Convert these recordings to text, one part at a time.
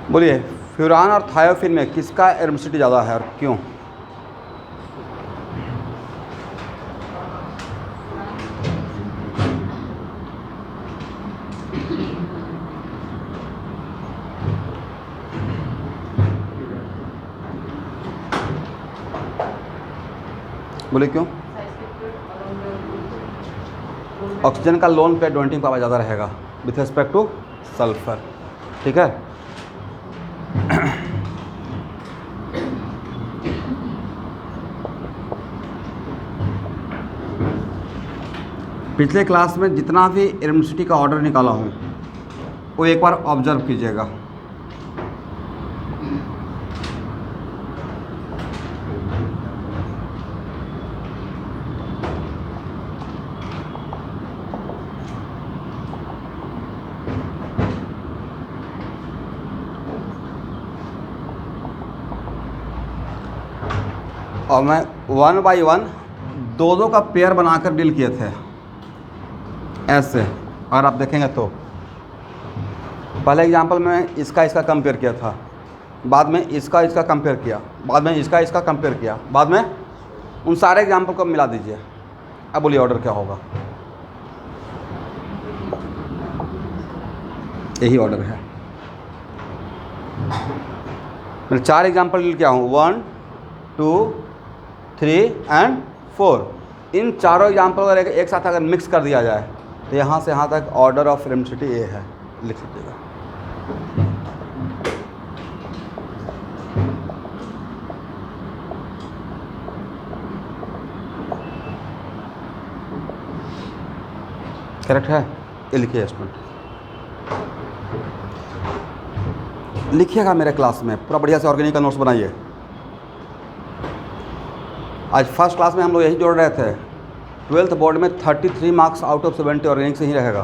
बोलिए, फ्यूरान और थायोफिन में किसका एरोमेसिटी ज़्यादा है और क्यों? बोलिए क्यों? ऑक्सीजन का लोन पे डोनेटिंग पावर ज़्यादा रहेगा विथ रिस्पेक्ट टू सल्फर। ठीक है। पिछले क्लास में जितना भी एरोमेसिटी का ऑर्डर निकाला हूँ वो एक बार ऑब्जर्व कीजिएगा। और मैं 1 बाई 1 दो का पेयर बनाकर डील किए थे ऐसे। और आप देखेंगे तो पहले एग्जांपल में इसका कंपेयर किया था, बाद में इसका कंपेयर किया, बाद में इसका कंपेयर किया, बाद में उन सारे एग्जांपल को मिला दीजिए। अब बोलिए ऑर्डर क्या होगा? यही ऑर्डर है। मैं 4 एग्जांपल डील किया हूँ, 1, 2, 3 एंड 4। इन चारों एग्जांपल अगर एक साथ अगर मिक्स कर दिया जाए तो यहाँ से यहाँ तक ऑर्डर ऑफ एरोमेसिटी ए है, लिख लीजिएगा। करेक्ट है? ये लिखिए स्टूडेंट, लिखिएगा मेरे क्लास में पूरा बढ़िया से ऑर्गेनिक का नोट्स बनाइए। आज फर्स्ट क्लास में हम लोग यही जोड़ रहे थे। 12th बोर्ड में 33 मार्क्स आउट ऑफ 70 ऑर्गेनिक से ही रहेगा।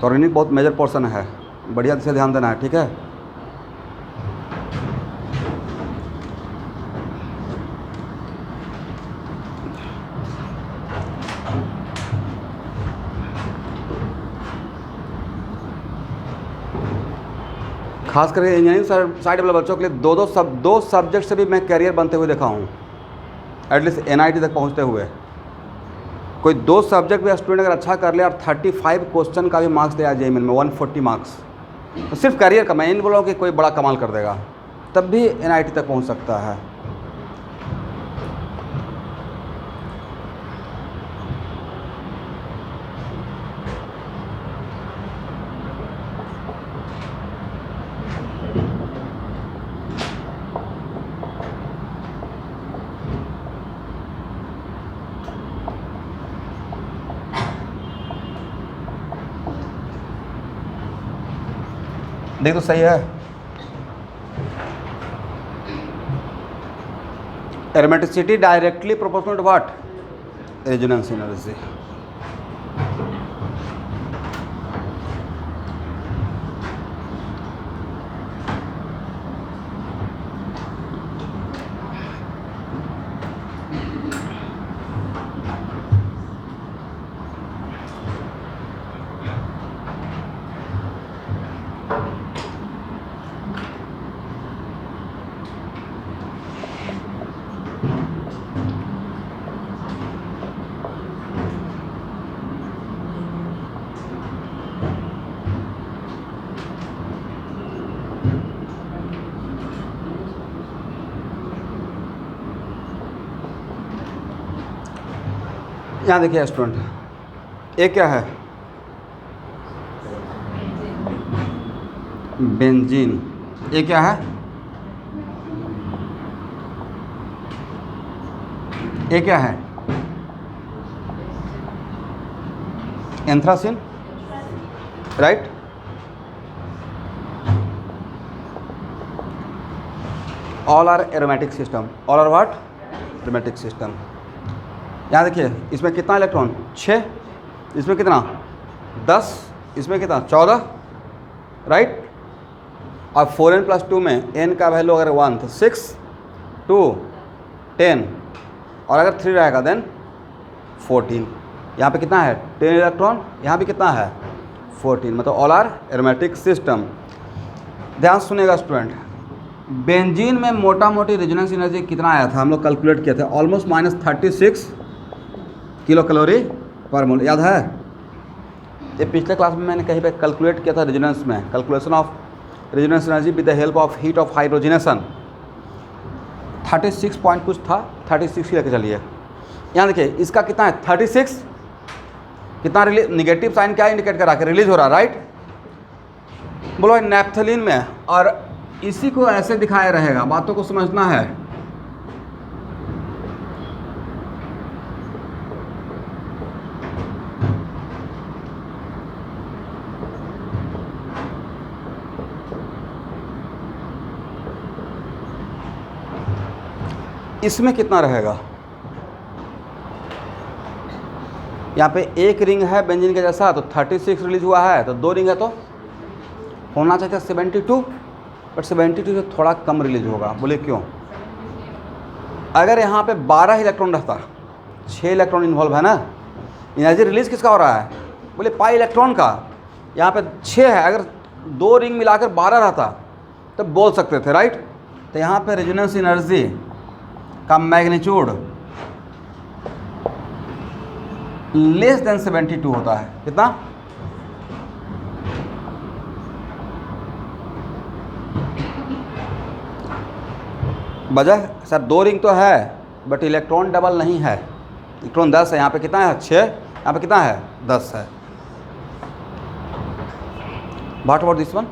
तो ऑर्गेनिक बहुत मेजर पोर्शन है, बढ़िया से ध्यान देना है। ठीक है। खास करके इंजीनियरिंग साइड वाले बच्चों के लिए दो सब्जेक्ट से भी मैं कैरियर बनते हुए देखा हूँ, एटलीस्ट NIT तक पहुँचते हुए। कोई 2 सब्जेक्ट भी स्टूडेंट अगर अच्छा कर ले और 35 क्वेश्चन का भी मार्क्स ले आ JEE में 140 मार्क्स, तो सिर्फ करियर का, मैं नहीं बोल रहा हूँ कि कोई बड़ा कमाल कर देगा, तब भी NIT तक पहुँच सकता है। देख तो सही है। Aromaticity directly proportional to what? Resonance energy. यहाँ देखिए स्टूडेंट, ये क्या है? बेंजीन। ये क्या है? ये क्या है? Anthracene, right. All are aromatic system, all are what, aromatic system. यहाँ देखिए इसमें कितना इलेक्ट्रॉन, 6, इसमें कितना 10, इसमें कितना 14, राइट। अब 4n+2 में n का वैल्यू अगर 1 तो 6, 2, 10 और अगर 3 रहेगा देन 14। यहाँ पे कितना है 10 इलेक्ट्रॉन, यहाँ भी कितना है 14, मतलब ऑल आर एरोमेटिक सिस्टम। ध्यान सुनेगा स्टूडेंट, बेंजीन में मोटा मोटी रेजोनेंस एनर्जी कितना आया था, हम लोग कैलकुलेट किए थे, ऑलमोस्ट -36 किलो कैलोरी पर मोल, याद है। ये पिछले क्लास में मैंने कहीं पे कैलकुलेट किया था रेजोनेंस में, calculation of resonance energy with the help of heat of hydrogenation. 36 point कुछ था, 36 ही लेके चलिए। यहाँ देखिए इसका कितना है 36, कितना रिलीज, निगेटिव साइन क्या इंडिकेट करा के रिलीज हो रहा, राइट। बोलो नैप्थलीन में, और इसी को ऐसे दिखाया रहेगा, बातों को समझना है। इसमें कितना रहेगा, यहाँ पे एक रिंग है बेंजीन के जैसा, तो 36 रिलीज हुआ है, तो 2 रिंग है तो होना चाहिए 72, बट 72 से थोड़ा कम रिलीज होगा। बोले क्यों, अगर यहाँ पे 12 इलेक्ट्रॉन रहता, 6 इलेक्ट्रॉन इन्वॉल्व है ना, एनर्जी रिलीज किसका हो रहा है, बोले पाई इलेक्ट्रॉन का। यहाँ पे 6 है, अगर 2 रिंग मिलाकर 12 रहता तब बोल सकते थे, राइट। तो यहाँ पे रेजोनेंस एनर्जी का मैग्नीट्यूड लेस देन 72 होता है। कितना, वजह सर 2 रिंग तो है बट इलेक्ट्रॉन डबल नहीं है, इलेक्ट्रॉन 10 है, यहाँ पे कितना है 6, यहाँ पे कितना है 10 है। व्हाट अबाउट दिस वन,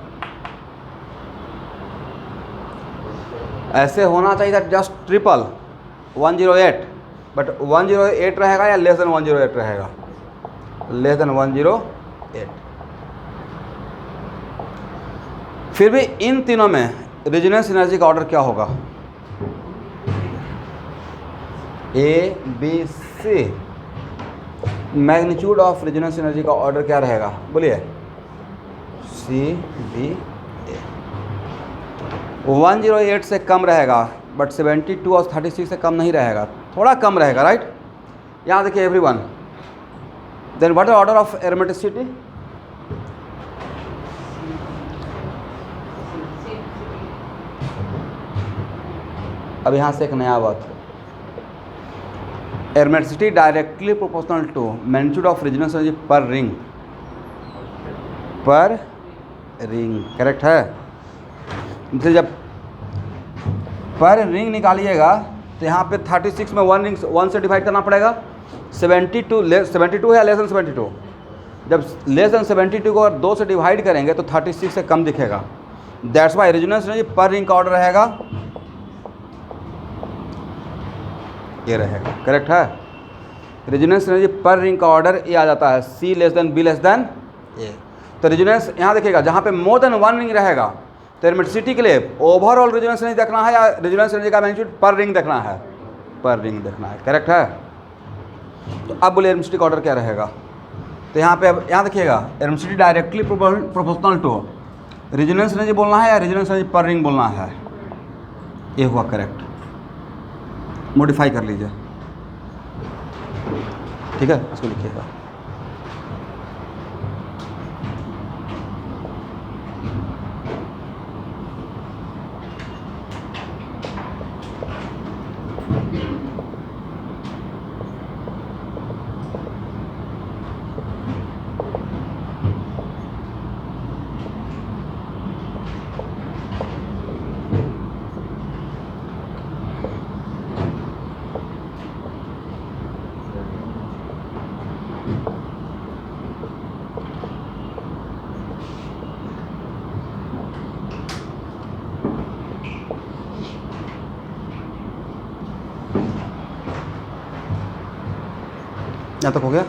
ऐसे होना चाहिए था जस्ट ट्रिपल 108, बट 108 रहेगा या लेस देन 108 रहेगा, लेस देन 108। फिर भी इन तीनों में रेजोनेंस एनर्जी का ऑर्डर क्या होगा, A B C, magnitude of resonance energy का ऑर्डर क्या रहेगा, बोलिए सी बी ए। 108 से कम रहेगा बट 72 और 36 से कम नहीं रहेगा, थोड़ा कम रहेगा, राइट। यहाँ देखिए everyone, then what is order of aromaticity, अब यहाँ से एक नया बात, aromaticity directly proportional to magnitude of resonance energy पर रिंग, पर रिंग, करेक्ट है। जैसे जब पर रिंग निकालिएगा तो यहाँ पे 36 में 1 रिंग 1 से डिवाइड करना पड़ेगा, 72 है लेस देन 72, जब लेस देन 72 को अगर 2 से डिवाइड करेंगे तो 36 से कम दिखेगा। दैट्स वाई रेजोनेंस एनर्जी पर रिंग का ऑर्डर रहेगा, ये रहेगा, करेक्ट है। रेजोनेंस एनर्जी पर रिंग का ऑर्डर ये आ जाता है, C less than B less than A. तो रेजोनेंस यहाँ देखिएगा, जहाँ पे मोर देन 1 रिंग रहेगा तो एरोमेटिसिटी के लिए ओवरऑल रेजोनेंस एनर्जी देखना है या रेजोनेंस एनर्जी का मैग्नीट्यूड पर रिंग देखना है, पर रिंग देखना है, करेक्ट है। तो अब बोले एरोमेटिसिटी का ऑर्डर क्या रहेगा, तो यहाँ पे अब यहाँ देखिएगा aromaticity directly proportional to resonance energy बोलना है या रेजोनेंस एनर्जी पर रिंग बोलना है, ये हुआ करेक्ट। मॉडिफाई कर लीजिए, ठीक है, इसको लिखिएगा। यहाँ तक हो गया।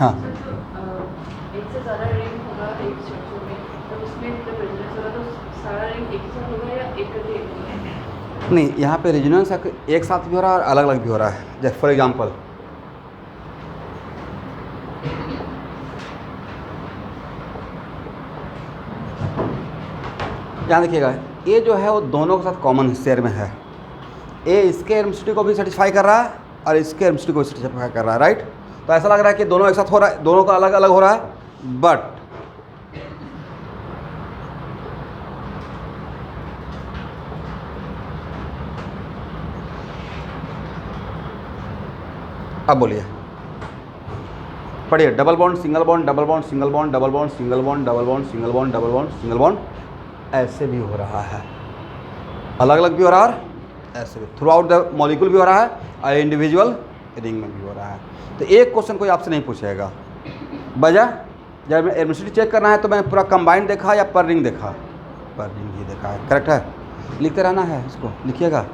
हाँ एक से ज़्यादा रिंग होगा एक स्ट्रक्चर में, तो उसमें जब रेजोनेंस होगा तो सारा रिंग एक ही साथ होगा या एक करके एक होगा? नहीं, यहाँ पे रेजोनेंस एक साथ भी हो रहा है और अलग अलग भी हो रहा है। जैसे फॉर एग्जांपल यहाँ देखिएगा, ये जो है वो दोनों के साथ कॉमन शेयर में है। ए इसके एमिसिविटी को भी सेटिस्फाई कर रहा है और इसके एमिसिविटी को सेटिस्फाई कर रहा है, राइट। तो ऐसा लग रहा है कि दोनों एक साथ हो रहा है, दोनों का अलग अलग हो रहा है, बट अब बोलिए, पढ़िए। Double bond single bond, double bond single bond, double bond single bond, double bond single bond, double bond single bond, ऐसे भी हो रहा है, अलग अलग भी हो रहा है, ऐसे भी थ्रू आउट द मॉलिक्यूल भी हो रहा है और इंडिविजुअल रिंग में भी हो रहा है। तो एक क्वेश्चन कोई आपसे नहीं पूछेगा, वजह जब मैं एमिसिविटी चेक करना है तो मैंने पूरा कंबाइंड देखा या पर रिंग देखा? पर रिंग ही देखा है, करेक्ट है। लिखते रहना है, इसको लिखिएगा।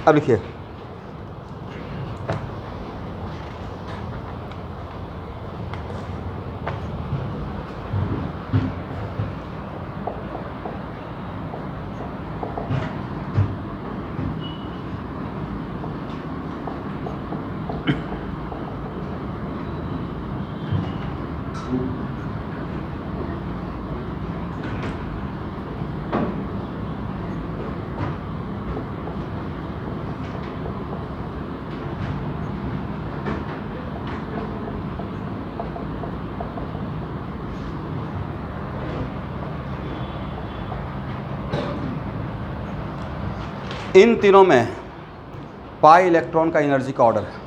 अब लिखिए, इन तीनों में पाई इलेक्ट्रॉन का एनर्जी का ऑर्डर है,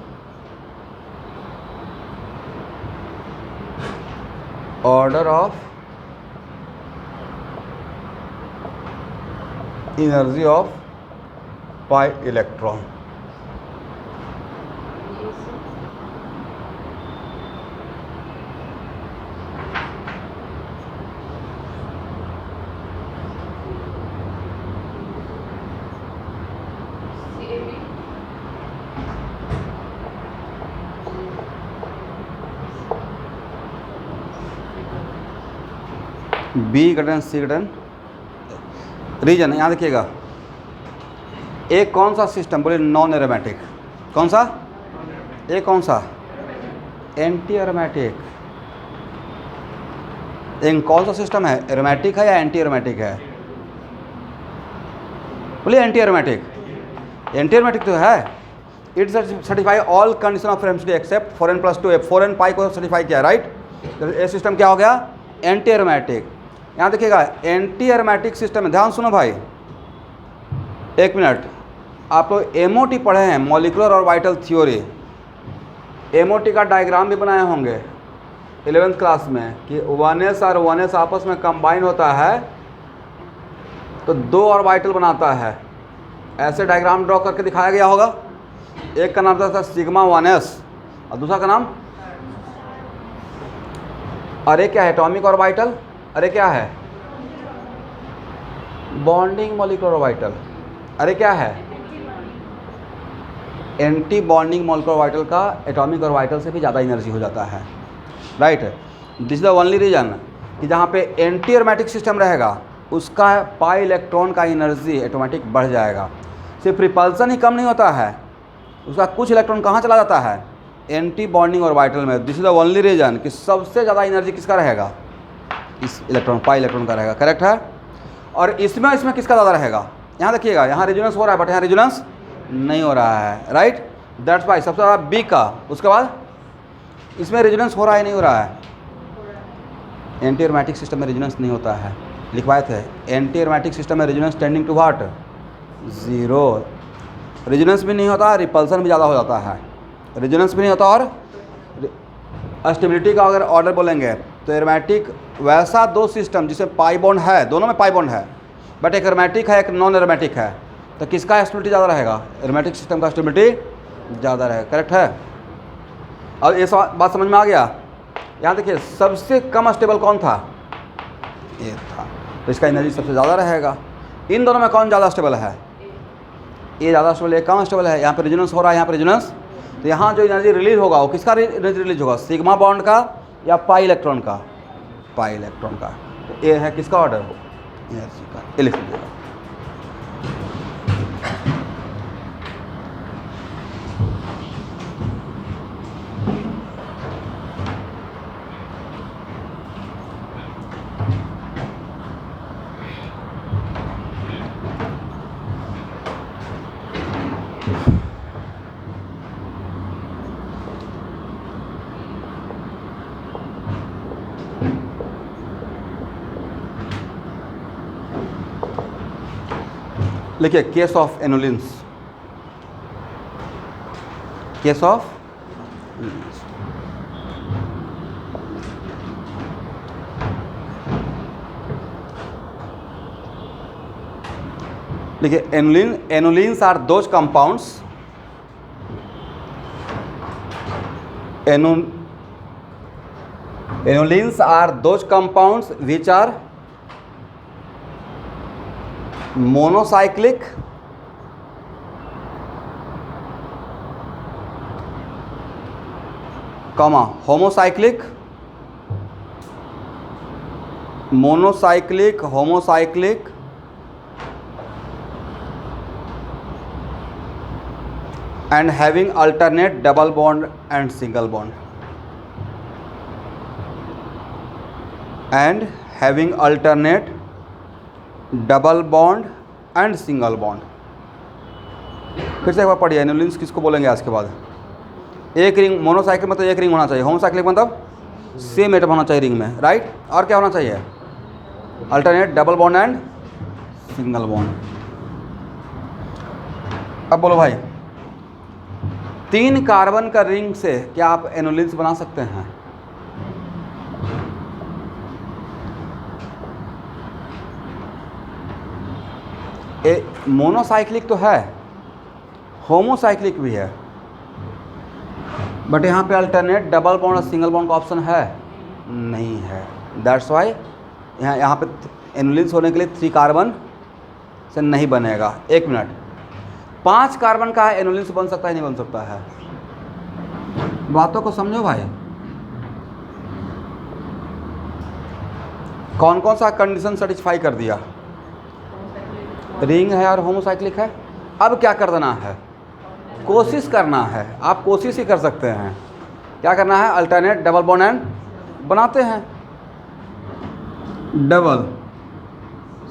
order of energy of pi electron. B greater C greater reason. यहाँ देखिएगा, एक कौन सा सिस्टम बोले नॉन एरोमेटिक, कौन सा? एक कौन सा? Anti aromatic. एक कौन सा सिस्टम है, एरोमेटिक है या एंटी एरोमेटिक है? बोलिए एंटी एरोमेटिक। एंटी एरोमेटिक तो है, it certify all condition of emissivity except 4n+2 4n pi को सर्टिफाई किया, राइट। तो ये सिस्टम क्या हो गया? Anti aromatic. यहाँ देखिएगा, एंटी एरोमेटिक सिस्टम, ध्यान सुनो भाई, एक मिनट। आप लोग MOT पढ़े हैं, मॉलिक्यूलर और वाइटल थ्योरी। MOT का डायग्राम भी बनाए होंगे 11th क्लास में कि 1s और 1s आपस में कंबाइन होता है तो 2 ऑर्बिटल बनाता है। ऐसे डायग्राम ड्रॉ करके दिखाया गया होगा। एक का नाम था सिग्मा 1s और दूसरा का नाम, अरे क्या है, एटॉमिक ऑर्बिटल। अरे क्या है, बॉन्डिंग मॉलिक्यूलर ऑर्बिटल। अरे क्या है, एंटी बॉन्डिंग मॉलिक्यूलर ऑर्बिटल का एटॉमिक ऑर्बिटल से भी ज़्यादा एनर्जी हो जाता है, right. This is the only reason कि जहाँ पे एंटी एरोमेटिक सिस्टम रहेगा उसका पाई इलेक्ट्रॉन का एनर्जी ऑटोमेटिक बढ़ जाएगा। सिर्फ रिपल्सन ही कम नहीं होता है, उसका कुछ इलेक्ट्रॉन कहाँ चला जाता है, एंटी बॉन्डिंग ऑर्बिटल में। This is the only reason कि सबसे ज़्यादा एनर्जी किसका रहेगा, इस इलेक्ट्रॉन, पाई इलेक्ट्रॉन का रहेगा, करेक्ट है। और इसमें किसका ज़्यादा रहेगा? यहाँ देखिएगा, यहाँ रेजोनेंस हो रहा है बट यहाँ रेजोनेंस नहीं हो रहा है, राइट। दैट्स वाई सबसे ज़्यादा बी का, उसके बाद इसमें रेजोनेंस हो रहा है नहीं हो रहा है? एंटी एरोमेटिक सिस्टम में रेजोनेंस नहीं होता है, लिखवाए थे। एंटी एरोमेटिक सिस्टम में resonance tending to what, 0। Resonance भी नहीं होता, रिपल्सन भी ज़्यादा हो जाता है। रेजोनेंस भी नहीं होता और स्टेबिलिटी का अगर ऑर्डर बोलेंगे तो एरोमेटिक वैसा दो सिस्टम जिसमें पाई बॉन्ड है, दोनों में पाई बॉन्ड है, बट एक एरोमेटिक है एक नॉन एरोमेटिक है, तो किसका स्टेबिलिटी ज़्यादा रहेगा? एरोमेटिक सिस्टम का स्टेबिलिटी ज़्यादा रहेगा, करेक्ट है। और ये बात समझ में आ गया? यहाँ देखिए, सबसे कम स्टेबल कौन था? ये था, तो इसका एनर्जी सबसे ज़्यादा रहेगा। इन दोनों में कौन ज़्यादा स्टेबल है? ये ज़्यादा स्टेबल है, कम स्टेबल है, यहाँ पे रेजोनेंस हो रहा है, यहाँ पे रेजोनेंस, तो यहाँ जो एनर्जी रिलीज होगा वो किसका एनर्जी रिलीज होगा, सिग्मा बॉन्ड का या पाई इलेक्ट्रॉन का, पाई इलेक्ट्रॉन का। तो ये है किसका ऑर्डर, एनर्जी का, ये लिख लीजिएगा। लिखिए case of annulenes, case of देखिए annulenes are those compounds, annulenes are those compounds which are monocyclic comma homocyclic, monocyclic, homocyclic and having alternate double bond and single bond, and having alternate double bond and single bond। फिर से एक बार पढ़िए, एनुलिन्स किसको बोलेंगे आज के बाद, एक रिंग, मोनोसाइकिल मतलब एक रिंग होना चाहिए, होमोसाइक्लिक मतलब सेम एटम होना चाहिए रिंग में, राइट, और क्या होना चाहिए, alternate double bond and single bond. अब बोलो भाई, 3 कार्बन का रिंग से क्या आप एनुलिन्स बना सकते हैं? मोनोसाइक्लिक तो है, होमोसाइक्लिक भी है, बट यहाँ पे अल्टरनेट डबल बॉन्ड और सिंगल बॉन्ड का ऑप्शन है नहीं है। दैट्स वाई यहाँ पे एनुलिन्स होने के लिए 3 कार्बन से नहीं बनेगा। 1 मिनट, 5 कार्बन का है एनुलिन्स बन सकता है नहीं बन सकता है? बातों को समझो भाई। कौन कौन सा कंडीशन सेटिस्फाई कर दिया? रिंग है और होमोसाइक्लिक है। अब क्या कर देना है? कोशिश करना है। आप कोशिश ही कर सकते हैं। क्या करना है? अल्टरनेट डबल बॉन्ड एंड बनाते हैं, डबल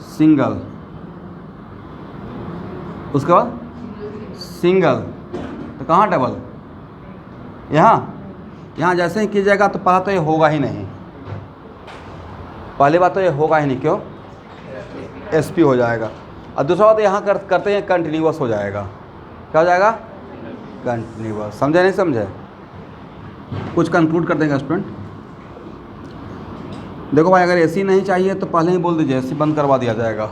सिंगल, उसके बाद सिंगल, तो कहाँ डबल? यहाँ जैसे ही कीजिएगा तो पहला तो ये होगा ही नहीं, पहली बात तो ये होगा ही नहीं। क्यों? SP हो जाएगा। और दूसरा बात यहाँ करते हैं कंटिन्यूअस हो जाएगा। क्या हो जाएगा? कंटिन्यूअस। समझे नहीं समझे? कुछ कंक्लूड कर देंगे स्टूडेंट। देखो भाई, अगर AC नहीं चाहिए तो पहले ही बोल दीजिए, AC बंद करवा दिया जाएगा।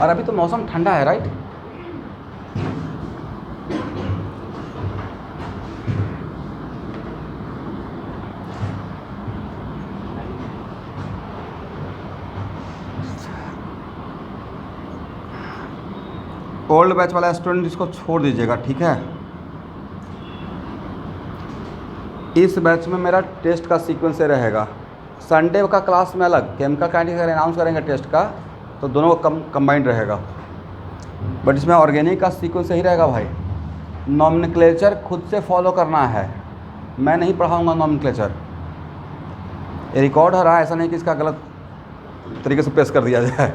और अभी तो मौसम ठंडा है, राइट? ओल्ड बैच वाला स्टूडेंट इसको छोड़ दीजिएगा, ठीक है? इस बैच में मेरा टेस्ट का सीक्वेंस रहेगा। संडे का क्लास में अलग केमिकल काइनेटिक्स अगर अनाउंस करेंगे टेस्ट का, तो दोनों का कंबाइंड रहेगा। बट इसमें ऑर्गेनिक का सीक्वेंस यही रहेगा भाई। नॉमेनक्लेचर खुद से फॉलो करना है, मैं नहीं पढ़ाऊँगा नॉमेनक्लेचर। ये रिकॉर्ड हो रहा है, ऐसा नहीं कि इसका गलत तरीके से पेश कर दिया जाए।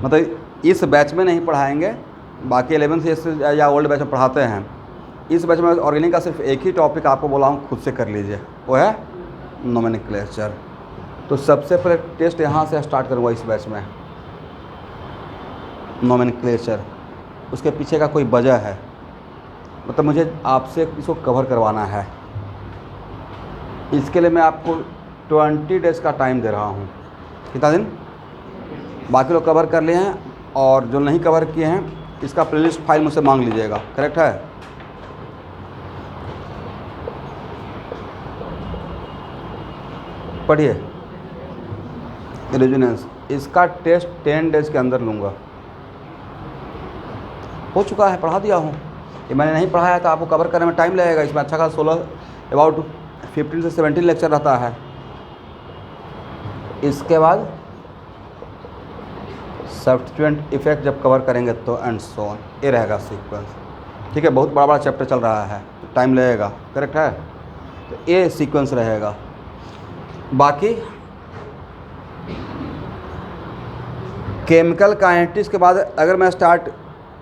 मतलब इस बैच में नहीं पढ़ाएंगे, बाकी 11th या ओल्ड बैच में पढ़ाते हैं। इस बैच में ऑर्गेनिक का सिर्फ एक ही टॉपिक आपको बोला हूँ, खुद से कर लीजिए, वो है नॉमेनक्लेचर। तो सबसे पहले टेस्ट यहाँ से स्टार्ट करूँगा इस बैच में, नॉमेनक्लेचर। उसके पीछे का कोई वजह है, मतलब मुझे आपसे इसको कवर करवाना है। इसके लिए मैं आपको 20 डेज़ का टाइम दे रहा हूँ। कितना दिन? बाकी लोग कवर कर लिए हैं, और जो नहीं कवर किए हैं इसका प्लेलिस्ट फाइल मुझसे मांग लीजिएगा। करेक्ट है? पढ़िए। रेजोनेंस, इसका टेस्ट 10 डेज़ के अंदर लूँगा। हो चुका है, पढ़ा दिया हूँ। ये मैंने नहीं पढ़ाया तो आपको कवर करने में टाइम लगेगा। इसमें अच्छा खासा 16 अबाउट 15 से 17 लेक्चर रहता है। इसके बाद सब्स्टिट्यूएंट इफेक्ट जब कवर करेंगे तो एंड सो ऑन, ये रहेगा सीक्वेंस। ठीक है, बहुत बड़ा बड़ा चैप्टर चल रहा है तो टाइम लगेगा, करेक्ट है। तो ये सीक्वेंस रहेगा। बाकी केमिकल काइनेटिक्स के बाद अगर मैं स्टार्ट,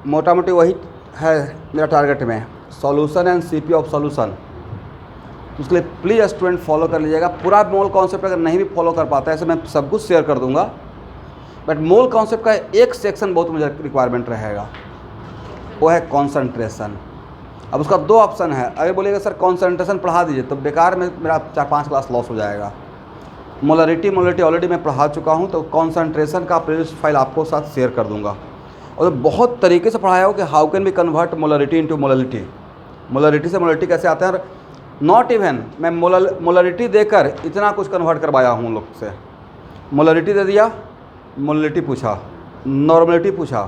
मोटा मोटी वही है मेरा टारगेट में, solution and CP of solution. उसके लिए प्लीज़ स्टूडेंट फॉलो कर लीजिएगा। पूरा मोल कॉन्सेप्ट अगर नहीं भी फॉलो कर पाता है, ऐसे मैं सब कुछ शेयर कर दूंगा, बट मोल कॉन्सेप्ट का एक सेक्शन बहुत मुझे रिक्वायरमेंट रहेगा, वो है कॉन्सेंट्रेशन। अब उसका 2 ऑप्शन है। अगर बोलिएगा सर कॉन्सेंट्रेशन पढ़ा दीजिए, तो बेकार में मेरा 4-5 क्लास लॉस हो जाएगा। मोलरिटी ऑलरेडी मैं पढ़ा चुका हूँ, तो कॉन्सेंट्रेशन का प्लेलिस्ट फाइल आपको साथ शेयर कर दूंगा। और बहुत तरीके से पढ़ाया हो कि how can be convert molarity into molarity, molarity से मोलरिटी कैसे आते हैं। नॉट इवन मैं मोलरिटी देकर इतना कुछ कन्वर्ट करवाया हूँ लोग से। मोलरिटी दे दिया, मोलरिटी पूछा, नॉर्मलिटी पूछा,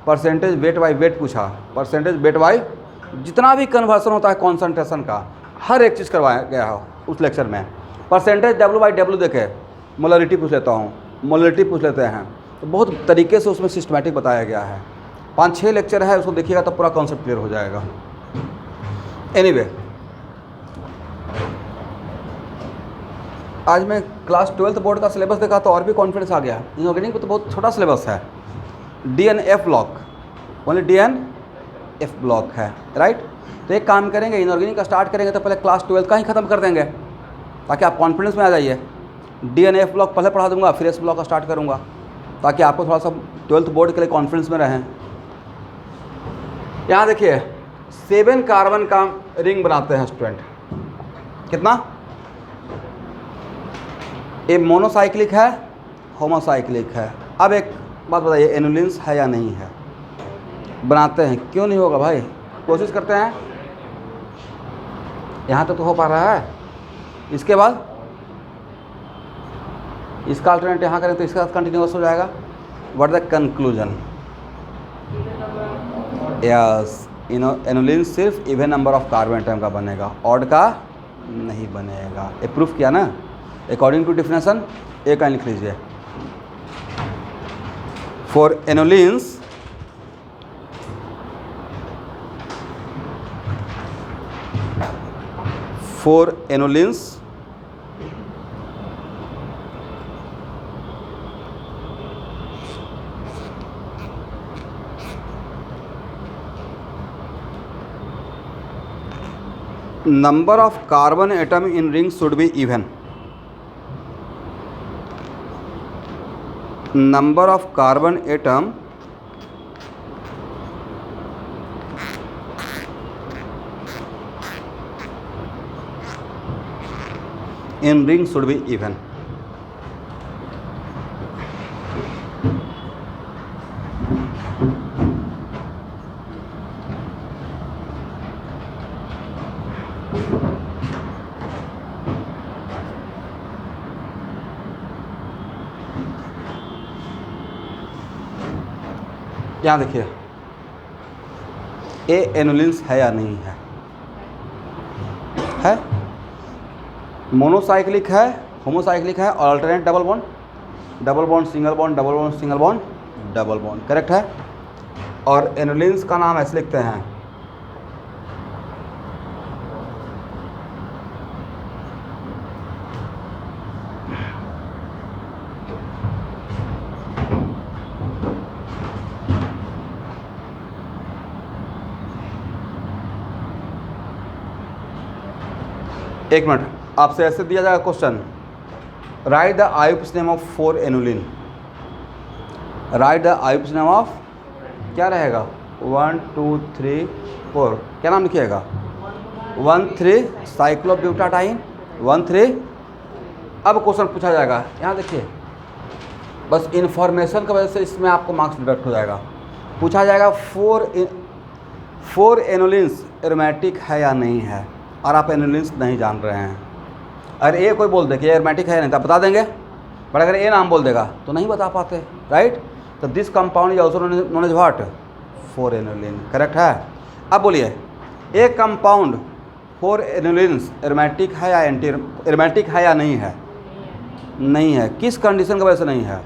परसेंटेज वेट बाई वेट पूछा, परसेंटेज वेट बाई, जितना भी कन्वर्सन होता है कॉन्सेंट्रेशन का, हर एक चीज़ करवाया गया है उस लेक्चर में। परसेंटेज W/W देके मोलरिटी पूछ लेता हूँ, मोलरिटी पूछ लेते हैं। तो बहुत तरीके से उसमें सिस्टमैटिक बताया गया है। 5-6 लेक्चर है, उसको देखिएगा तो पूरा कॉन्सेप्ट क्लियर हो जाएगा। एनीवे, आज मैं क्लास 12th बोर्ड का सिलेबस देखा तो और भी कॉन्फिडेंस आ गया। इनऑर्गेनिक में तो बहुत छोटा सिलेबस है, DNF block, only DNF block है, राइट। तो एक काम करेंगे, इनऑर्गेनिक का स्टार्ट करेंगे तो पहले क्लास 12th का ही ख़त्म कर देंगे, ताकि आप कॉन्फिडेंस में आ जाइए। DNF ब्लॉक पहले पढ़ा दूंगा, फिर S ब्लॉक का स्टार्ट करूंगा, ताकि आपको थोड़ा सा 12th बोर्ड के लिए कॉन्फिडेंस में रहें। यहाँ देखिए 7 कार्बन का रिंग बनाते हैं स्टूडेंट, कितना? ये मोनोसाइक्लिक है, होमोसाइक्लिक है। अब एक बात बताइए, एनुलिन्स है या नहीं है? बनाते हैं, क्यों नहीं होगा भाई, कोशिश करते हैं। यहाँ तो हो पा रहा है। इसके बाद इसका अल्टरनेट यहाँ करें तो इसका कंटिन्यूअस हो जाएगा। What the conclusion? Yes, annulene सिर्फ even number of carbon atom का बनेगा, ऑड का नहीं बनेगा। ये प्रूफ किया ना अकॉर्डिंग टू डिफिनेशन। एक लाइन लिख लीजिए, for एनुलिन्स number of carbon atom in ring should be even. Number of carbon atom in ring should be even. यहाँ देखिए, ए एनुलिन्स है या नहीं है? है। मोनोसाइक्लिक है, होमोसाइक्लिक है, और alternate double bond, double bond single bond, double bond single bond, double bond, correct है। और एनुलिन्स का नाम ऐसे लिखते हैं, एक मिनट, आपसे ऐसे दिया जाएगा question, write the IUPAC name of 4 annulene. Write the IUPAC name of, क्या रहेगा? 1 2 3 4, क्या नाम लिखिएगा? 1,3 साइक्लोब्यूटाडाइन, 1,3। अब क्वेश्चन पूछा जाएगा, यहाँ देखिए, बस इन्फॉर्मेशन की वजह से इसमें आपको मार्क्स डिडक्ट हो जाएगा। पूछा जाएगा 4 एनुलिन्स एरोमेटिक है या नहीं है, और आप एनुलिन्स नहीं जान रहे हैं। अगर ए कोई बोल दे कि एरोमेटिक है नहीं तो बता देंगे, पर अगर ए नाम बोल देगा तो नहीं बता पाते, राइट। तो this compound is also known as what? 4 annulene, correct है। अब बोलिए एक कंपाउंड 4 एनुलिन्स एरोमेटिक है या एंटी एरोमेटिक है या नहीं है? नहीं है। किस कंडीशन की वजह से नहीं है?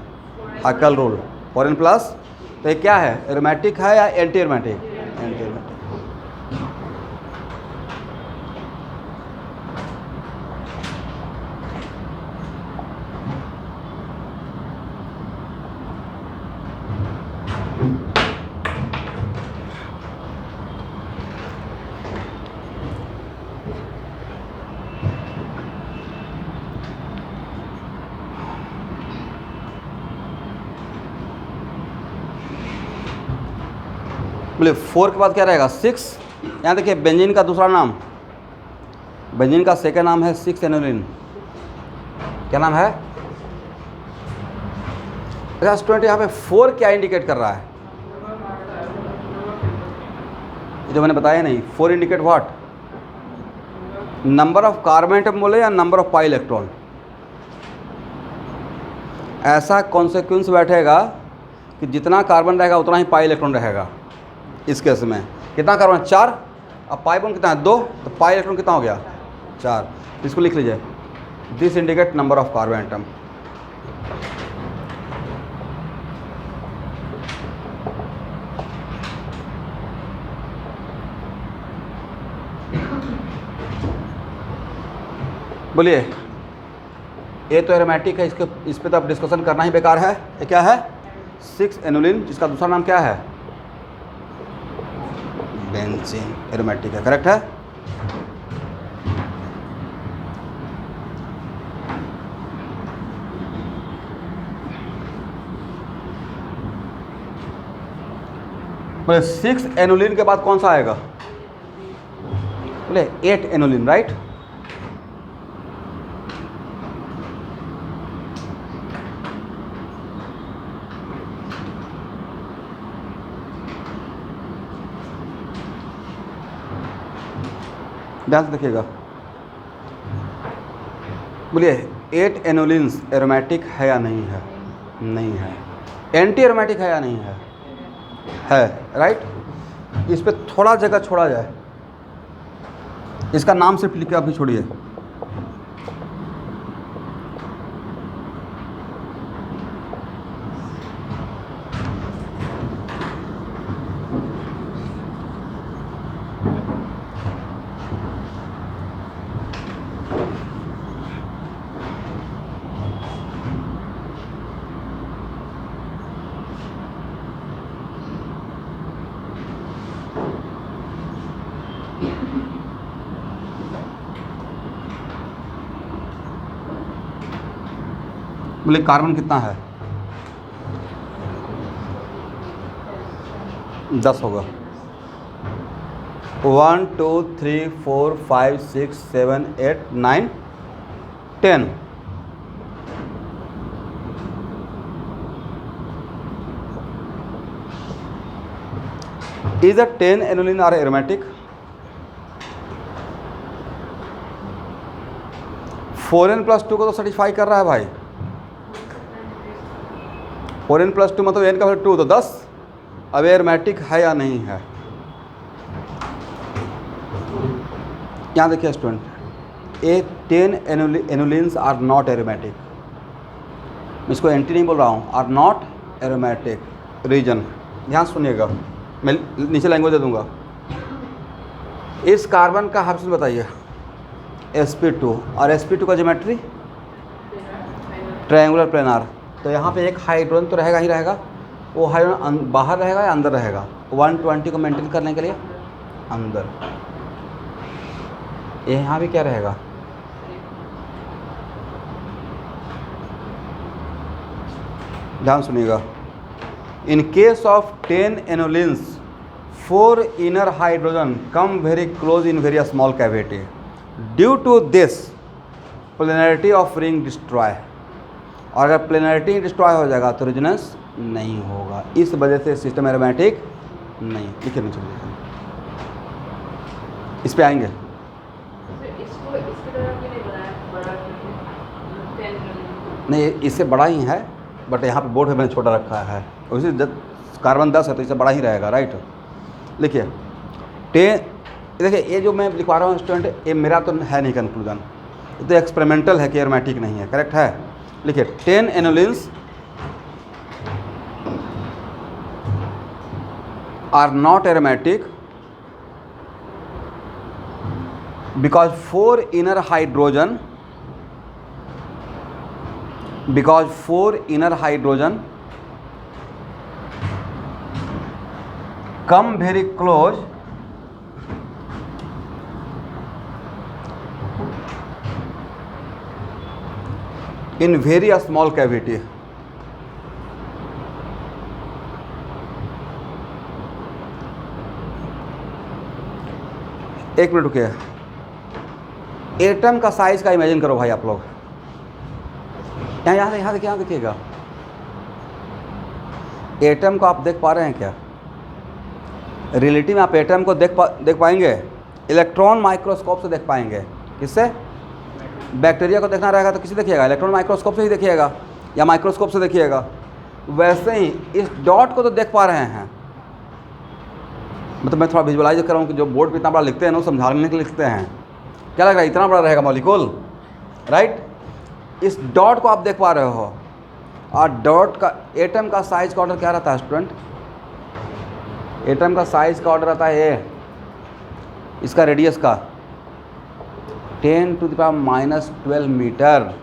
अकल रूल 4n+। तो ये क्या है, एरोमेटिक है या एंटी एरोमेटिक? Anti aromatic. बोले 4 के बाद क्या रहेगा? 6। यहाँ देखिए बेंजीन का दूसरा नाम, बेंजीन का सेकंड नाम है 6 एनुलिन। क्या नाम है? अच्छा स्टूडेंट, यहाँ पे 4 क्या इंडिकेट कर रहा है? ये जो मैंने बताया नहीं, 4 indicate what? Number of carbon atom बोले या नंबर ऑफ पाई इलेक्ट्रॉन? ऐसा कॉन्सिक्वेंस बैठेगा कि जितना कार्बन रहेगा उतना ही पाई इलेक्ट्रॉन रहेगा। इस केस में कितना कार्बन? 4। अब पाई बॉन्ड कितना है? 2। तो पाई इलेक्ट्रॉन कितना हो गया? 4। इसको लिख लीजिए, this indicate number of carbon atom. बोलिए ये तो एरोमेटिक है, इसके इस पे तो अब डिस्कशन करना ही बेकार है। ये क्या है? 6 एनुलिन, जिसका दूसरा नाम क्या है? बेंजीन। एरोमेटिक है, करेक्ट है। बोले 6 एनुलिन के बाद कौन सा आएगा? बोले 8 एनुलिन, राइट। ध्यान से देखिएगा। बोलिए 8 एनुलिन्स एरोमेटिक है या नहीं है? नहीं है। एंटी एरोमेटिक है या नहीं है? है, राइट। इस पे थोड़ा जगह छोड़ा जाए, इसका नाम सिर्फ लिख के अभी छोड़िए। बोले कार्बन कितना है? 10 होगा। 1 2 3 4 5 6 7 8 9 10। Is a 10 annulene are aromatic? 4n+2 को तो सेटिस्फाई कर रहा है भाई। 4n+2 मतलब n का वैल्यू 2 तो 10। अब एरोमेटिक है या नहीं है? यहाँ देखिए student, a 10 annulenes are not aromatic. मैं इसको एंटी नहीं बोल रहा हूँ, आर नॉट एरोमेटिक। रीजन ध्यान सुनिएगा, मैं नीचे लैंग्वेज दे दूंगा। इस कार्बन का हाइड्रोजन बताइए, sp2, और sp2 का ज्योमेट्री ट्रायंगुलर प्लेनार। तो यहाँ पे एक हाइड्रोजन तो रहेगा ही रहेगा। वो हाइड्रोजन बाहर रहेगा या अंदर रहेगा? 120 को मेंटेन करने के लिए अंदर। ये यहाँ भी क्या रहेगा? ध्यान सुनिएगा। In case of 10 annulenes 4 inner hydrogen come very close in very small cavity. Due to this planarity of ring destroy. और अगर प्लेनरिटी डिस्ट्रॉय हो जाएगा तो रेजोनेंस नहीं होगा। इस वजह से सिस्टम एरोमेटिक नहीं। लिखे नहीं, चलिए इस पे आएंगे। इसको इसकी तरह क्यों नहीं बनाया बड़ा? 10 नहीं, इससे बड़ा ही है, बट यहाँ पे बोर्ड पे मैंने छोटा रखा है। उसी कार्बन 10 है तो इससे बड़ा ही रहेगा, राइट। लिखिए 10, देखिए ये जो मैं लिखवा रहा हूँ स्टूडेंट, ये मेरा तो है नहीं कंक्लूजन, ये तो एक्सपेरिमेंटल है कि एरोमेटिक नहीं है, करेक्ट है। लिखिए 10 annulenes are not aromatic because 4 inner hydrogen come very close in very small cavity. एक मिनट रुकिए, एटम का साइज का इमेजिन करो भाई आप लोग, यहाँ देखिएगा, एटम को आप देख पा रहे हैं क्या? रियलिटी में आप एटम को देख पाएंगे? इलेक्ट्रॉन माइक्रोस्कोप से देख पाएंगे। किससे? बैक्टीरिया को देखना रहेगा तो किसी देखिएगा, इलेक्ट्रॉन माइक्रोस्कोप से ही देखिएगा या माइक्रोस्कोप से देखिएगा। वैसे ही इस डॉट को तो देख पा रहे हैं, मतलब मैं थोड़ा विजुअलाइज कर रहा हूँ कि जो बोर्ड पे इतना बड़ा लिखते हैं ना, समझाने के लिए लिखते हैं, क्या लग रहा है इतना बड़ा रहेगा मॉलिक्यूल, राइट? इस डॉट को आप देख पा रहे हो, और डॉट का एटम का साइज का ऑर्डर क्या रहता है स्टूडेंट? एटम का साइज का ऑर्डर रहता है ये, इसका रेडियस का 10⁻⁻12 मीटर,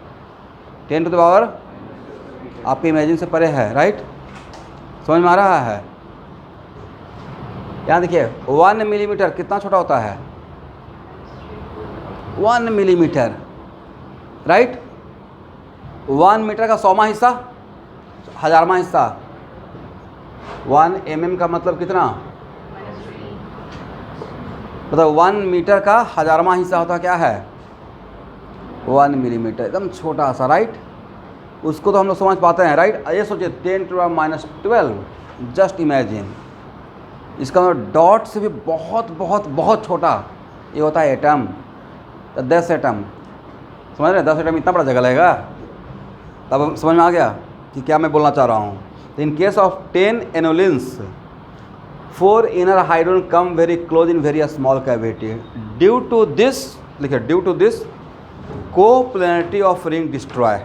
10⁻, आपके इमेजिन से परे है, राइट? समझ में आ रहा है? यहाँ देखिए 1 मिलीमीटर कितना छोटा होता है? 1 मिलीमीटर, राइट? 1 मीटर का 100वां हिस्सा, 1000वां हिस्सा। 1 mm का मतलब कितना? मतलब 1 मीटर का 1000वां हिस्सा होता क्या है? 1 मिलीमीटर, एकदम छोटा सा, राइट? उसको तो हम लोग समझ पाते हैं, राइट? ये सोचिए 10⁻12, जस्ट इमेजिन, इसका मतलब डॉट से भी बहुत बहुत बहुत छोटा ये होता है एटम। तो 10 एटम, समझ रहे हैं? 10 एटम इतना बड़ा जगह लगेगा। तब समझ में आ गया कि क्या मैं बोलना चाह रहा हूँ। तो in case of 10 annulenes 4 inner hydrogen come very close in very small cavity, due to this, लिखिए due to this coplanarity of ring destroy.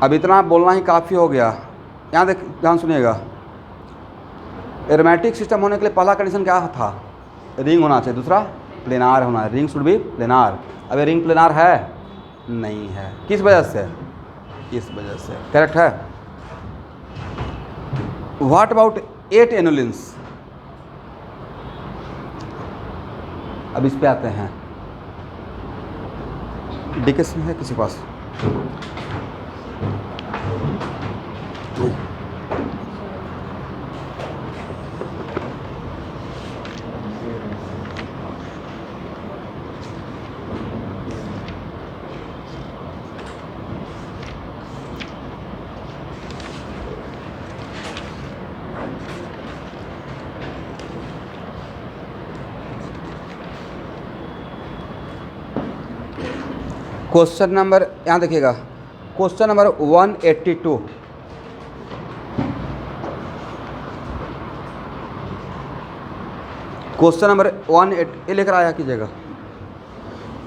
अब इतना बोलना ही काफ़ी हो गया। यहाँ ध्यान सुनिएगा, एरोमेटिक सिस्टम होने के लिए पहला कंडीशन क्या था? रिंग होना चाहिए, दूसरा प्लेनार होना है, रिंग शुड बी प्लेनार। अब ये रिंग प्लेनार है? नहीं है। किस वजह से? इस वजह से, करेक्ट है। What about 8 एनोलिन्स? अब इस पे आते हैं, डिकेशन है किसी पास? क्वेश्चन नंबर, यहाँ देखिएगा, क्वेश्चन नंबर 182। क्वेश्चन नंबर 180 लेकर आया कीजिएगा।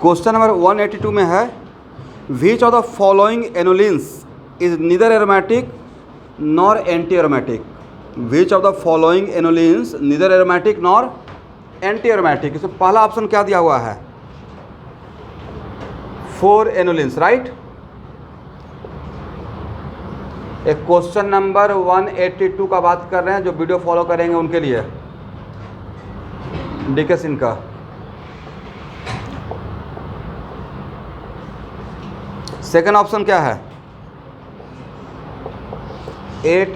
क्वेश्चन नंबर 182 में है, which of the following annulenes is neither aromatic nor anti aromatic? Which of the following annulenes neither aromatic nor anti aromatic? इसमें पहला ऑप्शन क्या दिया हुआ है? 4 एनोलिन्स, राइट? एक क्वेश्चन नंबर 182 का बात कर रहे हैं, जो वीडियो फॉलो करेंगे उनके लिए, डीके सिंह का। सेकंड ऑप्शन क्या है? 8,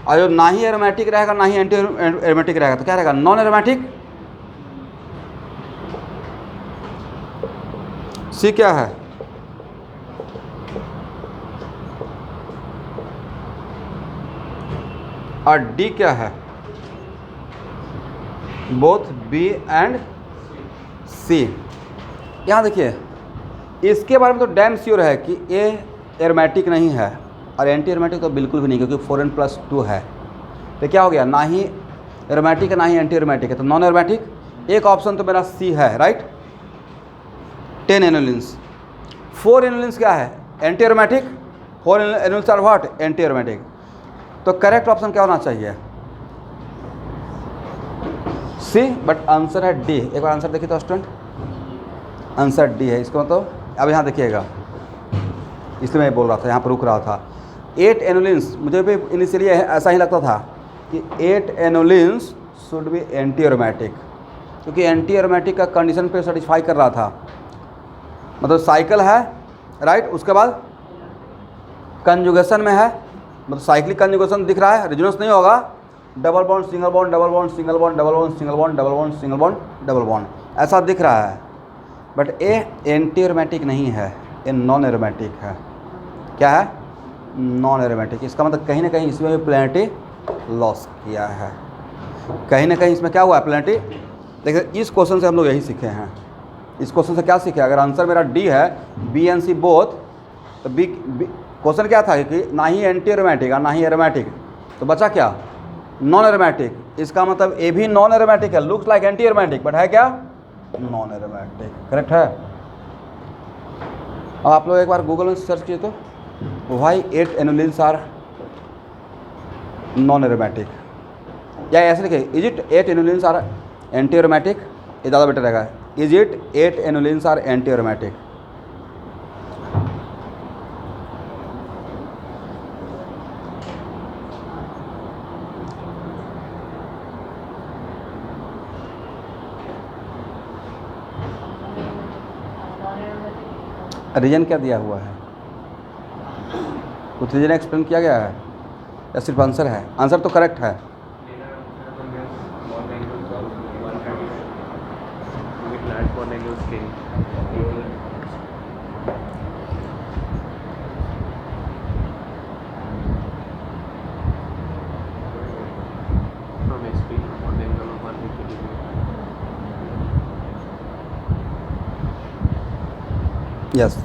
और जो ना ही एरोमेटिक रहेगा ना ही एंटी एरोमेटिक रहेगा, तो क्या रहेगा? Non aromatic. सी क्या है? और डी क्या है? बोथ बी एंड सी। यहाँ देखिए, इसके बारे में तो डैम श्योर है कि ये एरोमेटिक नहीं है और एंटी एरोमेटिक तो बिल्कुल भी नहीं, क्योंकि 4n+2 है। तो क्या हो गया, ना ही एरोमेटिक है ना ही एंटी एरोमेटिक है, तो नॉन एरोमेटिक। एक ऑप्शन तो मेरा सी है, राइट, 10 एनुलिन्स। 4 एनुलिन्स क्या है, anti aromatic. 4 annulenes are what, anti aromatic. तो करेक्ट ऑप्शन क्या होना चाहिए, सी, बट आंसर है डी। एक बार आंसर देखिए तो स्टूडेंट, आंसर डी है। इसका मतलब अब यहाँ देखिएगा, इसलिए मैं बोल रहा था, यहाँ पर रुक रहा था। 8 एनुलिन्स, मुझे भी इनिशियली ऐसा ही लगता था कि 8 एनुलिन्स शुड बी एंटी एरोमेटिक, क्योंकि एंटी एरोमेटिक का कंडीशन पे सेटिस्फाई कर रहा था। मतलब साइकिल है, राइट, उसके बाद कंजुगेशन में है, मतलब साइक्लिक कंजुगेशन दिख रहा है, रेजोनेंस नहीं होगा, double bond single bond double bond single bond double bond single bond double bond single bond double bond, ऐसा दिख रहा है। बट ए एंटी एरोमेटिक नहीं है, ये नॉन एरोमेटिक है। क्या है, नॉन एरोमेटिक। इसका मतलब कहीं ना कहीं इसमें भी प्लेनेटी लॉस किया है, कहीं ना कहीं इसमें क्या हुआ है, प्लेनेटी। देखिए इस क्वेश्चन से हम लोग यही सीखे हैं। इस क्वेश्चन से क्या सीखे, अगर आंसर मेरा डी है, बी एंड सी बोथ, तो बी क्वेश्चन क्या था कि ना ही एंटी एरोमेटिक और ना ही एरोमेटिक, तो बचा क्या, नॉन एरोमेटिक। इसका मतलब ए भी नॉन एरोमेटिक है, looks like anti aromatic but है क्या, नॉन एरोमेटिक। करेक्ट है। अब आप लोग एक बार गूगल में सर्च किए तो why 8 annulenes are non aromatic, या ऐसे लिखे, is it 8 annulenes are anti aromatic, ये ज़्यादा बेटर रहेगा। Is it 8 annulenes are anti aromatic. Reason क्या दिया हुआ है, कुछ रीजन एक्सप्लेन किया गया है या सिर्फ आंसर है, आंसर तो करेक्ट है। यस,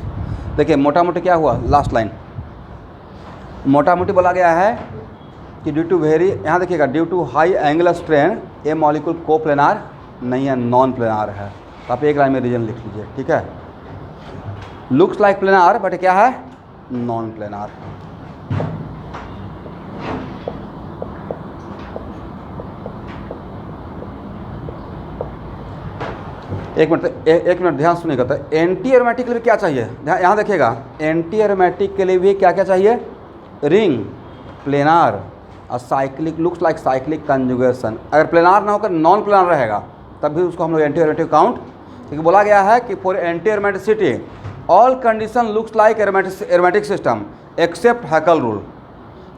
देखिए मोटा मोटी क्या हुआ, लास्ट लाइन मोटा मोटी बोला गया है कि ड्यू टू वेरी, यहाँ देखिएगा, due to high angular strain a molecule को प्लेनार नहीं है, नॉन प्लेनार है। तो आप एक लाइन में रीजन लिख लीजिए, ठीक है। लुक्स लाइक प्लेनार बट क्या है, नॉन प्लेनार। एक मिनट ध्यान सुनिएगा। तो एंटी एरोमेटिक के लिए क्या चाहिए, यहाँ देखिएगा, एंटी एरोमेटिक के लिए भी क्या क्या चाहिए, रिंग, प्लेनार और cyclic, looks like cyclic conjugation. अगर प्लेनार ना होकर नॉन प्लेनार रहेगा तब भी उसको हम लोग एंटी एरोमेटिक काउंट, क्योंकि बोला गया है कि for anti aromaticity all condition looks like aromatic system except Huckel rule.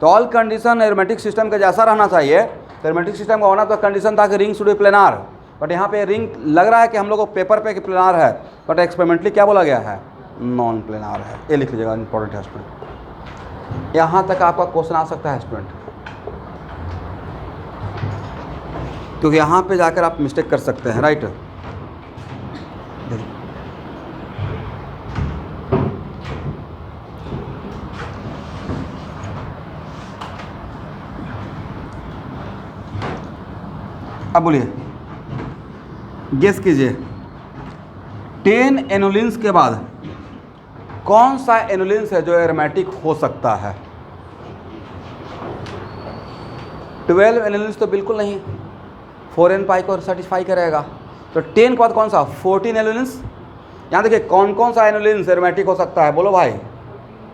तो ऑल कंडीशन एरोमेटिक सिस्टम का जैसा रहना चाहिए, तो एरोमेटिक सिस्टम का होना तो कंडीशन था कि ring should be planar, but यहाँ पे रिंग लग रहा है कि हम लोग को पेपर पे कि प्लेनार है, बट एक्सपेरिमेंटली क्या बोला गया है, नॉन प्लेनार है। ये लिख लीजिएगा, इंपॉर्टेंट है स्टूडेंट। यहाँ तक आपका क्वेश्चन आ सकता है स्टूडेंट, क्योंकि यहाँ पे जाकर आप मिस्टेक कर सकते हैं, राइट। अब बोलिए, गेस कीजिए, 10 एनुलिन्स के बाद कौन सा एनुलिन्स है जो एरोमेटिक हो सकता है। 12 एनुलिन्स तो बिल्कुल नहीं, 4n पाई को सेटिस्फाई करेगा। तो 10 के बाद कौन सा, 14 एनुलिन्स। यहाँ देखिए कौन कौन सा एनुलिन्स एरोमेटिक हो सकता है, बोलो भाई।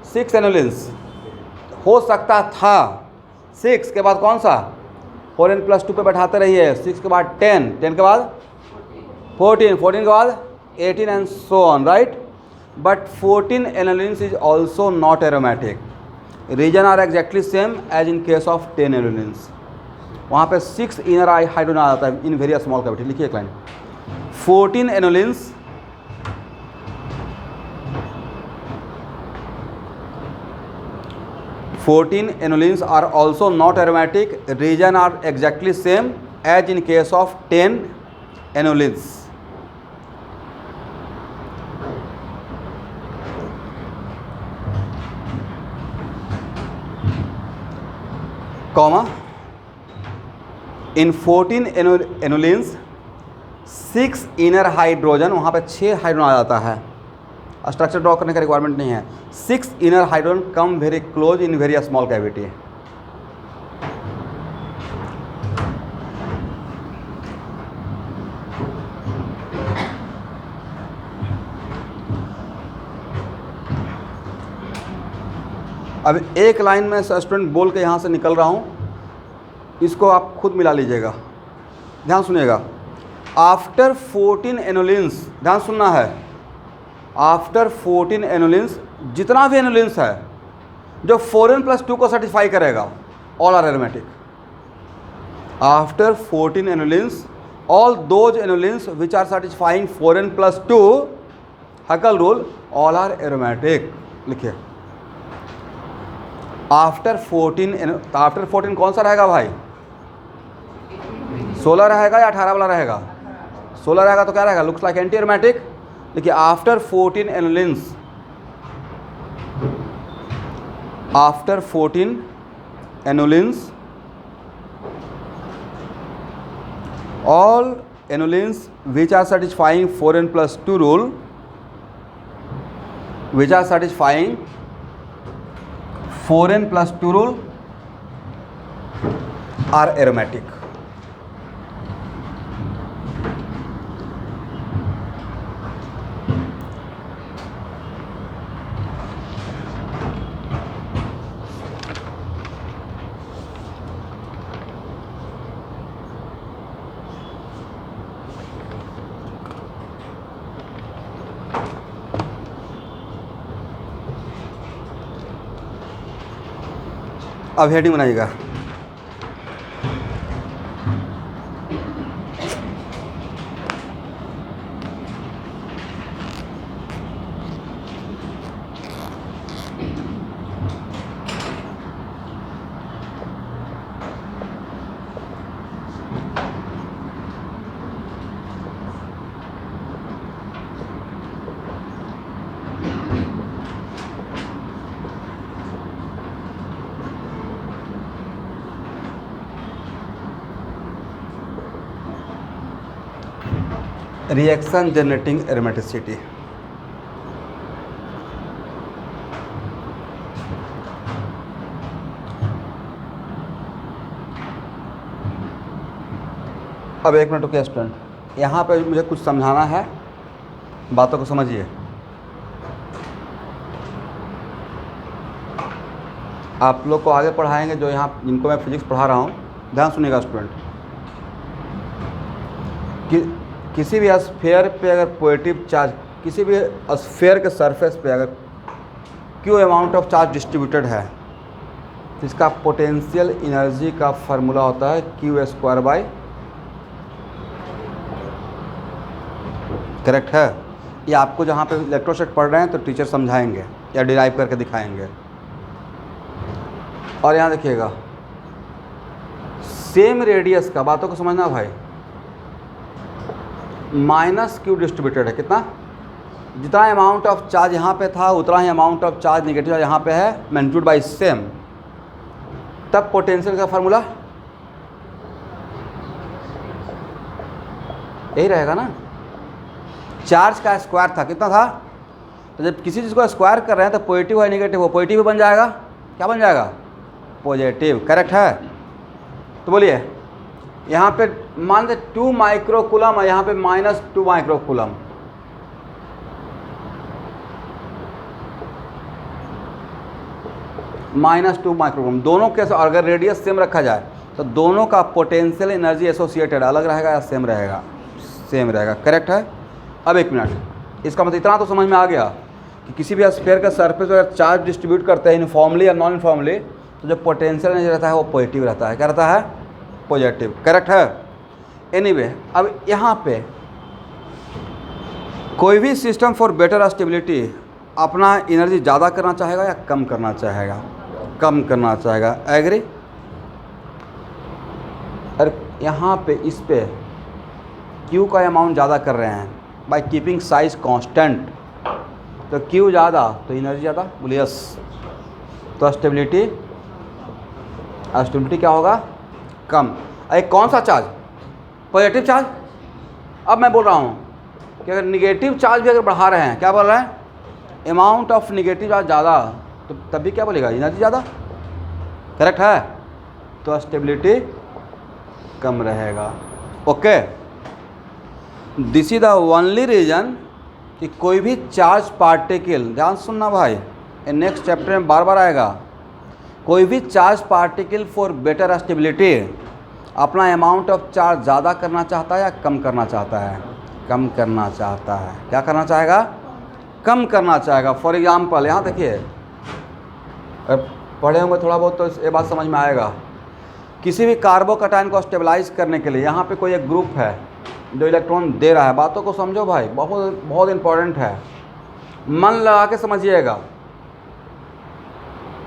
6 एनुलिन्स हो सकता था, 6 के बाद कौन सा, 4n+2 पे बैठाते रहिए, 6 के बाद 10, 10 के बाद 14, 14 के बाद 18 and so on, right. But 14 annulenes is also not aromatic. Reason are exactly same as in case of 10 annulenes. वहाँ पे 6 इनर आई हाइड्रोजन आ जाता है इन वेरी स्मॉल कैविटी। लिखिए एक line, 14 एनुलिन्स are also not aromatic. Region are exactly same as in case of 10 enulids. Comma in 14 एनुलिन्स 6 inner hydrogen, वहाँ पे 6 hydrogen आ जाता है, स्ट्रक्चर ड्रॉ करने का रिक्वायरमेंट नहीं है। 6 inner hydrogen come very close in very small cavity. अब एक लाइन में स्टूडेंट बोल के यहाँ से निकल रहा हूँ, इसको आप खुद मिला लीजिएगा, ध्यान सुनिएगा। आफ्टर 14 एनुलिन्स, ध्यान सुनना है, आफ्टर 14 एनुलिन्स, जितना भी एनुलिन्स है जो 4n+2 को सेटिस्फाई करेगा, all are aromatic. After 14 annulenes, all those annulenes which are satisfying 4n+2 Huckel rule, all are aromatic. लिखिए आफ्टर 14 कौन सा रहेगा भाई? 16 रहेगा या 18 वाला रहेगा? 16 रहेगा तो क्या रहेगा? Looks like anti aromatic. देखिए after 14 annulenes, after 14 annulenes, all anulins which are satisfying 4n+2 rule, which are satisfying 4n+2 rule are aromatic. अब हेडिंग बनाइएगा, रिएक्शन जनरेटिंग एरोमेटिसिटी। अब एक मिनट रुकिए स्टूडेंट, यहाँ पे मुझे कुछ समझाना है, बातों को समझिए। आप लोग को आगे पढ़ाएंगे जो यहाँ जिनको मैं फिजिक्स पढ़ा रहा हूँ, ध्यान सुनिएगा स्टूडेंट। किसी भी स्फीयर पे अगर पॉजिटिव चार्ज, किसी भी स्फीयर के सरफेस पे अगर Q amount of charge distributed है, तो इसका पोटेंशियल एनर्जी का फार्मूला होता है Q²/, करेक्ट है? ये आपको जहाँ पे इलेक्ट्रोस्टैटिक पढ़ रहे हैं तो टीचर समझाएंगे या डिराइव करके दिखाएंगे। और यहाँ देखिएगा सेम रेडियस का, बातों को समझना भाई, -Q डिस्ट्रीब्यूटेड है। कितना? जितना अमाउंट ऑफ चार्ज यहाँ पे था उतना ही अमाउंट ऑफ चार्ज निगेटिव यहाँ पे है, मैग्नीट्यूड बाई सेम। तब पोटेंशियल का फार्मूला यही रहेगा ना, चार्ज का स्क्वायर था, कितना था? तो जब किसी चीज़ को स्क्वायर कर रहे हैं तो पॉजिटिव है नेगेटिव, वो पॉजिटिव भी बन जाएगा। क्या बन जाएगा? पॉजिटिव, करेक्ट है? तो बोलिए यहाँ पे मान लें 2 माइक्रोकूलम है, यहाँ पे -2 माइक्रोकूलम। -2 माइक्रोकूलम दोनों के, अगर रेडियस सेम रखा जाए तो दोनों का पोटेंशियल एनर्जी एसोसिएटेड अलग रहेगा या सेम रहेगा? सेम रहेगा, करेक्ट है? अब एक मिनट, इसका मतलब इतना तो समझ में आ गया कि किसी भी स्फीयर के सरफेस पर अगर चार्ज डिस्ट्रीब्यूट करते हैं यूनिफॉर्मली या नॉन यूनिफॉर्मली, तो जो पोटेंशियल एनर्जी रहता है वो पॉजिटिव रहता है। क्या रहता है? पॉजिटिव, करेक्ट है? एनीवे, अब यहाँ पे कोई भी सिस्टम फॉर बेटर स्टेबिलिटी अपना एनर्जी ज़्यादा करना चाहेगा या कम करना चाहेगा? कम करना चाहेगा, एग्री? और यहाँ पे इस पे Q का अमाउंट ज़्यादा कर रहे हैं बाय कीपिंग साइज कांस्टेंट, तो Q ज़्यादा तो एनर्जी ज़्यादा, बोलिए यस। तो स्टेबिलिटी स्टेबिलिटी क्या होगा, कम। एक कौन सा चार्ज, पॉजिटिव चार्ज। अब मैं बोल रहा हूँ कि अगर निगेटिव चार्ज भी अगर बढ़ा रहे हैं, क्या बोल रहे हैं, अमाउंट ऑफ निगेटिव चार्ज ज़्यादा, तो तब भी क्या बोलेगा, एनर्जी ज़्यादा, करेक्ट है, तो स्टेबिलिटी कम रहेगा। Okay, this is the only reason कि कोई भी चार्ज पार्टिकल, ध्यान सुनना भाई, नेक्स्ट चैप्टर में बार बार आएगा, कोई भी charge particle for better stability अपना अमाउंट ऑफ चार्ज ज़्यादा करना चाहता है या कम करना चाहता है, कम करना चाहता है। क्या करना चाहेगा, कम करना चाहेगा। फॉर एग्जांपल यहाँ देखिए, पढ़े होंगे थोड़ा बहुत तो ये बात समझ में आएगा। किसी भी कार्बोकैटायन को स्टेबलाइज करने के लिए यहाँ पे कोई एक ग्रुप है जो इलेक्ट्रॉन दे रहा है, बातों को समझो भाई, बहुत बहुत इंपॉर्टेंट है, मन लगा के समझिएगा।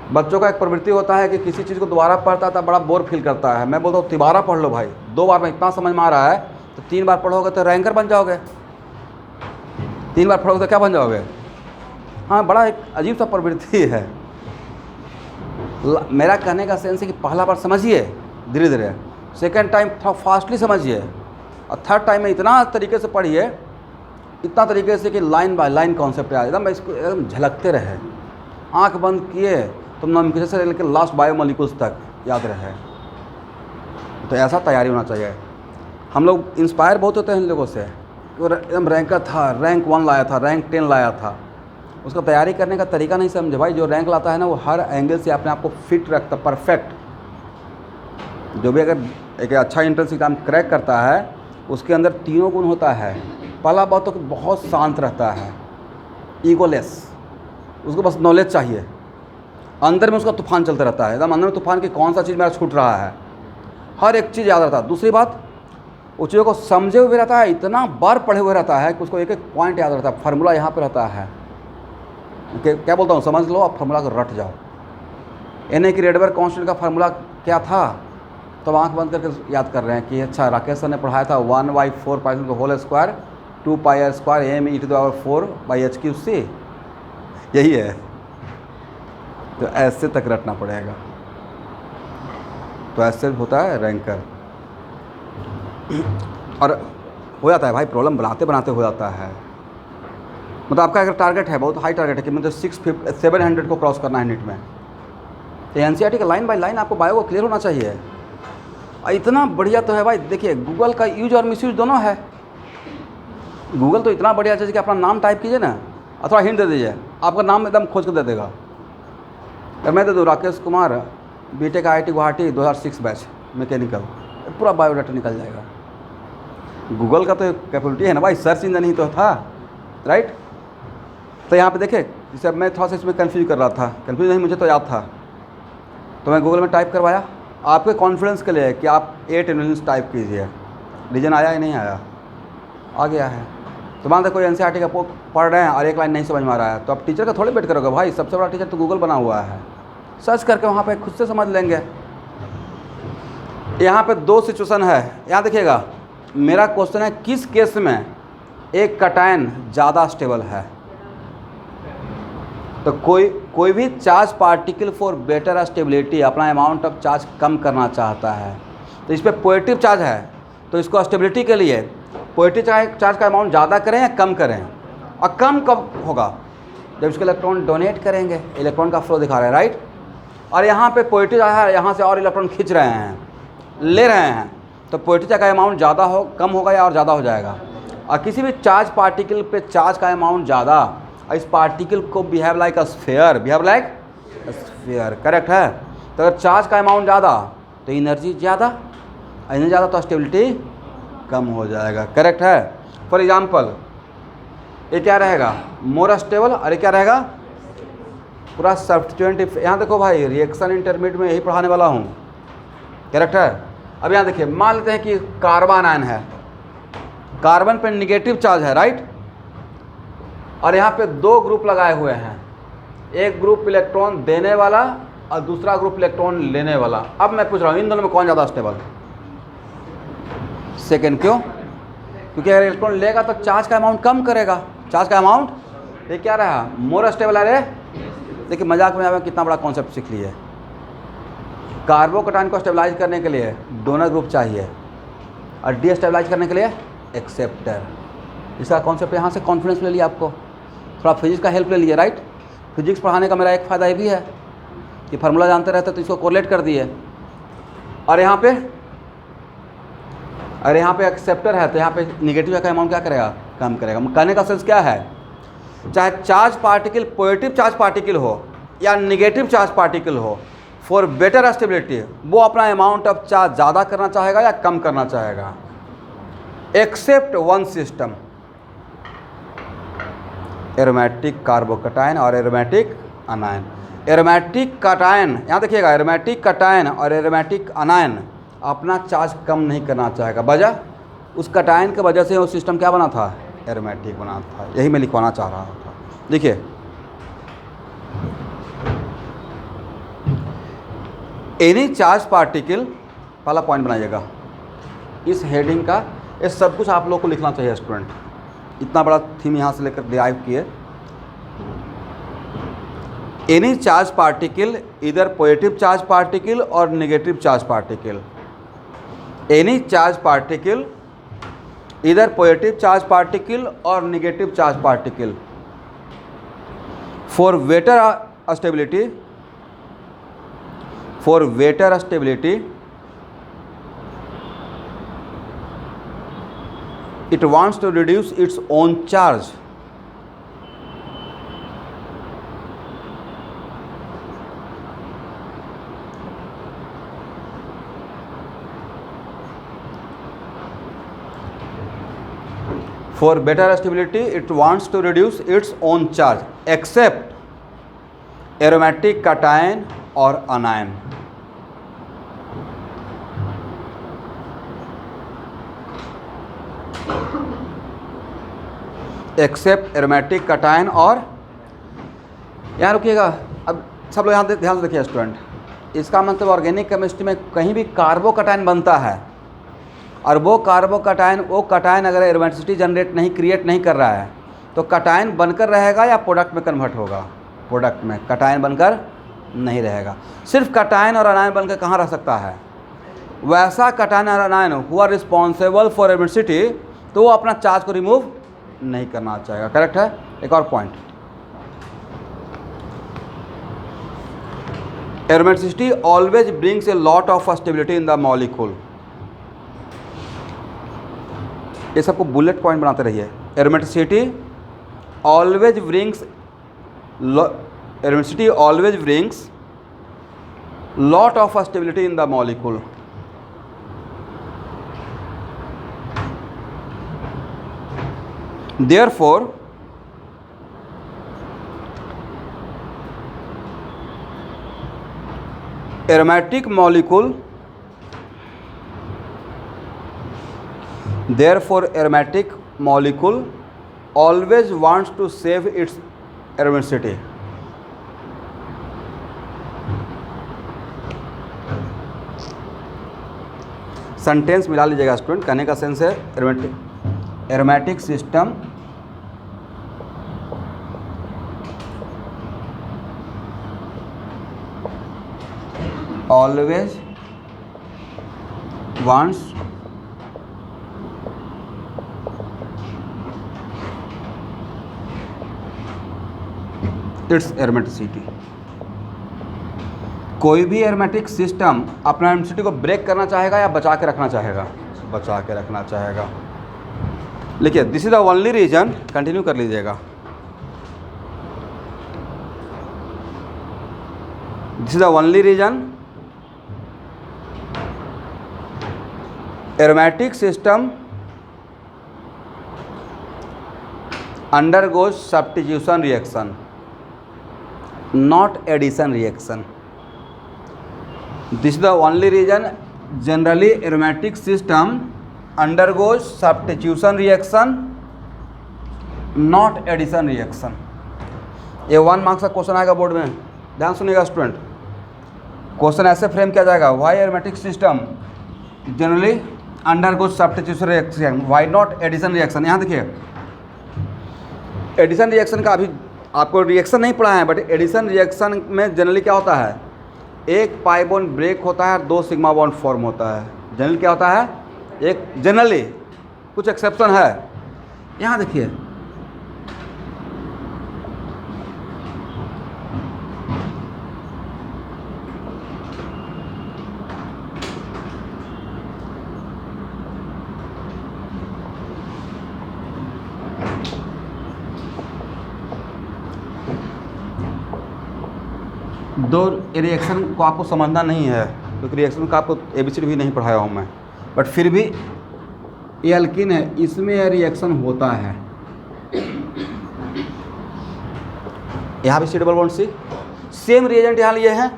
बच्चों का एक प्रवृत्ति होता है कि किसी चीज़ को दोबारा पढ़ता था बड़ा बोर फील करता है। मैं बोलता हूँ तिबारा पढ़ लो भाई, 2 बार में इतना समझ में आ रहा है तो 3 बार पढ़ोगे तो रैंकर बन जाओगे, 3 बार पढ़ोगे तो क्या बन जाओगे। हाँ, बड़ा एक अजीब सा प्रवृत्ति है। मेरा कहने का सेंस है कि पहला बार समझिए धीरे धीरे, सेकेंड टाइम थोड़ा फास्टली समझिए, और थर्ड टाइम में इतना तरीके से पढ़िए, इतना तरीके से कि लाइन बाय लाइन कॉन्सेप्ट आए, एकदम इसको एकदम झलकते रहे, आंख बंद किए तो नॉमेनक्लेचर से लेकर लास्ट बायोमोलिक्यूल्स तक याद रहे। तो ऐसा तैयारी होना चाहिए। हम लोग इंस्पायर बहुत होते हैं इन लोगों से, वो एकदम रैंकर था, रैंक 1 लाया था, रैंक 10 लाया था, उसका तैयारी करने का तरीका नहीं समझे भाई। जो रैंक लाता है ना वो हर एंगल से अपने आप को फिट रखता, परफेक्ट। जो भी अगर एक अच्छा एंट्रेंस एग्जाम क्रैक करता है उसके अंदर तीनों गुण होता है। पहला बात तो बहुत शांत रहता है, ईगोलेस, उसको बस नॉलेज चाहिए, अंदर में उसका तूफान चलता रहता है, एकदम अंदर में तूफान की कौन सा चीज़ मेरा छूट रहा है, हर एक चीज़ याद रहता है। दूसरी बात, उस चीज़ों को समझे हुए रहता है, इतना बार पढ़े हुए रहता है कि उसको एक एक पॉइंट याद रहता है, फार्मूला यहाँ पे रहता है। क्या बोलता हूँ, समझ लो, अब फार्मूला को रट जाओ। एन की रेडबर्ग कांस्टेंट का फार्मूला क्या था, तो आंख बंद करके याद कर रहे हैं कि अच्छा राकेश सर ने पढ़ाया था 1/4 पाई का होल स्क्वायर 2 पाई r स्क्वायर m e⁴/h³ यही है। तो ऐसे तक रटना पड़ेगा। तो ऐसे होता है रैंकर, और हो जाता है भाई, प्रॉब्लम बनाते बनाते हो जाता है। मतलब आपका अगर टारगेट है, बहुत हाई टारगेट है कि मतलब 700 को क्रॉस करना है नीट में, तो एनसीईआरटी का लाइन बाय लाइन आपको बायो को क्लियर होना चाहिए। इतना बढ़िया तो है भाई, देखिए गूगल का यूज और मिसयूज दोनों है। गूगल तो इतना बढ़िया जैसे कि अपना नाम टाइप कीजिए ना, अथवा हिंट दे दीजिए, आपका नाम एकदम खोज कर दे देगा। अगर मैं दे दूँ Rakesh Kumar B Tech IIT Guwahati 2006 batch mechanical, पूरा बायोडाटा निकल जाएगा। गूगल का तो कैपेबिलिटी है ना भाई, सर्च इंजन ही तो था, राइट। तो यहाँ पे देखे, जैसे मैं थोड़ा सा इसमें कन्फ्यूज कर रहा था, कन्फ्यूज नहीं, मुझे तो याद था, तो मैं गूगल में टाइप करवाया आपके कॉन्फिडेंस के लिए कि आप 8 इंग्लिश टाइप कीजिए। रीजन आया ही नहीं आया, आ गया है। तो मान लो कोई एनसीईआरटी का पढ़ रहे हैं और एक लाइन नहीं समझ में आ रहा है, तो आप टीचर का थोड़े वेट करोगे भाई, सबसे बड़ा टीचर तो गूगल बना हुआ है, सर्च करके वहाँ पे खुद से समझ लेंगे। यहाँ पे 2 सिचुएशन है, यहाँ देखिएगा। मेरा क्वेश्चन है किस केस में एक कैटायन ज़्यादा स्टेबल है। तो कोई भी charge particle for better stability अपना अमाउंट ऑफ चार्ज कम करना चाहता है। तो इस पर पॉजिटिव चार्ज है, तो इसको स्टेबिलिटी के लिए पॉजिटिव चार्ज का अमाउंट ज़्यादा करें या कम करें। और कम कब होगा, जब इसके इलेक्ट्रॉन डोनेट करेंगे, इलेक्ट्रॉन का फ्लो दिखा रहे हैं, राइट। और यहाँ पे पॉजिटिव है, यहाँ से और इलेक्ट्रॉन खींच रहे हैं, ले रहे हैं, तो पॉजिटिव चार्ज का अमाउंट ज़्यादा हो, कम होगा या और ज़्यादा हो जाएगा। और किसी भी चार्ज पार्टिकल पे चार्ज का अमाउंट ज़्यादा, इस पार्टिकल को behave like a sphere, behave like sphere, correct है। तो अगर चार्ज का अमाउंट ज़्यादा तो एनर्जी ज़्यादा, एनर्जी ज़्यादा तो स्टेबिलिटी कम हो जाएगा, करेक्ट है। फॉर एग्जांपल ये क्या रहेगा, मोर स्टेबल, और ये क्या रहेगा पूरा सब्स्टिट्यूएंट। यहाँ देखो भाई, रिएक्शन इंटरमीडिएट में यही पढ़ाने वाला हूँ, करेक्ट है। अब यहाँ देखिए, मान लेते हैं कि कार्बन आयन है, कार्बन पे निगेटिव चार्ज है, राइट। और यहाँ पे 2 ग्रुप लगाए हुए हैं, एक ग्रुप इलेक्ट्रॉन देने वाला और दूसरा ग्रुप इलेक्ट्रॉन लेने वाला। अब मैं पूछ रहा हूँ इन दोनों में कौन ज़्यादा स्टेबल, सेकेंड। क्यों? क्योंकि अगर इलेक्ट्रॉन लेगा तो चार्ज का अमाउंट कम करेगा, चार्ज का अमाउंट। ये क्या रहा, मोर स्टेबल। अरे देखिए मजाक में आवे, कितना बड़ा कॉन्सेप्ट सीख लिए। कार्बोकटायन को स्टेबलाइज करने के लिए डोनर ग्रुप चाहिए और डीस्टेबलाइज करने के लिए एक्सेप्टर। इसका कॉन्सेप्ट यहाँ से कॉन्फिडेंस ले लिया, आपको थोड़ा फिजिक्स का हेल्प ले लिया, राइट। फिजिक्स पढ़ाने का मेरा एक फ़ायदा ये भी है कि फार्मूला जानते रहते तो इसको कोरिलेट कर दिए। और यहाँ पे एक्सेप्टर है तो यहाँ पे निगेटिव का अमाउंट क्या करेगा, कम करेगा। कहने का सेंस क्या है, चाहे charge particle positive charge particle हो या निगेटिव चार्ज पार्टिकल हो, फॉर बेटर स्टेबिलिटी वो अपना अमाउंट ऑफ चार्ज ज़्यादा करना चाहेगा या कम करना चाहेगा, except one system, aromatic carbocation और एरोमेटिक अनायन। एरोमेटिक कटायन, यहाँ देखिएगा, एरोमेटिक कटायन और एरोमेटिक अनायन अपना चार्ज कम नहीं करना चाहेगा। वजह, उस कटायन की वजह से वो सिस्टम क्या बना था, एरोमेटिक बना था। यही मैं लिखवाना चाह रहा था। देखिए, एनी चार्ज पार्टिकल, पहला पॉइंट बनाइएगा इस हेडिंग का। ये सब कुछ आप लोग को लिखना चाहिए स्टूडेंट, इतना बड़ा थीम यहाँ से लेकर डिराइव किए। एनी चार्ज पार्टिकल, इधर पॉजिटिव चार्ज पार्टिकल और negative charge particle. Any charge particle, इधर पॉजिटिव चार्ज पार्टिकल और negative charge particle, for better stability, for better stability it wants to reduce its own charge. For better stability it wants to reduce its own charge except aromatic cation और अनायन। Accept aromatic cation और, यहाँ रुकिएगा, अब सब लोग यहाँ ध्यान से देखिए स्टूडेंट, इसका मतलब ऑर्गेनिक केमिस्ट्री में कहीं भी कार्बोकटायन बनता है और वो कटायन अगर एरोमेटिसिटी जनरेट नहीं, क्रिएट नहीं कर रहा है तो कटायन बनकर रहेगा या प्रोडक्ट में कन्वर्ट होगा, प्रोडक्ट में, कटायन बनकर नहीं रहेगा। सिर्फ कटायन और अनायन बनकर कहाँ रह सकता है, वैसा कटायन और अनायन हुआ रिस्पॉन्सिबल फॉर एरोमेटिसिटी, तो वो अपना चार्ज को रिमूव नहीं करना चाहेगा। करेक्ट है। एक और point, aromaticity always brings a lot of stability in the molecule. ये सबको बुलेट पॉइंट बनाते रहिए। Aromaticity always brings lot of stability in the molecule. Therefore, aromatic molecule always wants to save its aromaticity. Sentence मिला लीजिएगा student. कहने का sense है aromatic system always wants it's aromaticity. कोई भी एरोमेटिक सिस्टम अपना एरोमेटिसिटी को ब्रेक करना चाहेगा या बचा के रखना चाहेगा, बचा के रखना चाहेगा। देखिए, this is the only reason, continue कर लीजिएगा। This is the only reason aromatic system undergoes substitution reaction, not addition reaction. This is the only reason generally aromatic system undergoes substitution reaction, not addition reaction. ये 1 marks का question आएगा board में, ध्यान सुनिएगा student. Question ऐसे frame किया जाएगा, why aromatic system generally undergoes substitution reaction, why not addition reaction. यहाँ देखिए, एडिशन रिएक्शन का अभी आपको रिएक्शन नहीं पढ़ा है, बट एडिशन रिएक्शन में जनरली क्या होता है, एक पाई बॉन्ड ब्रेक होता है, 2 सिग्मा बॉन्ड फॉर्म होता है। जनरल क्या होता है? एक जनरली, कुछ एक्सेप्शन है। यहाँ देखिए, दो रिएक्शन को आपको समझना नहीं है, क्योंकि रिएक्शन का आपको ABCD भी नहीं पढ़ाया हूँ मैं, बट फिर भी ये अल्किन है, इसमें यह रिएक्शन होता है। यहाँ भी C double bond C, same reagent यहाँ लिए हैं,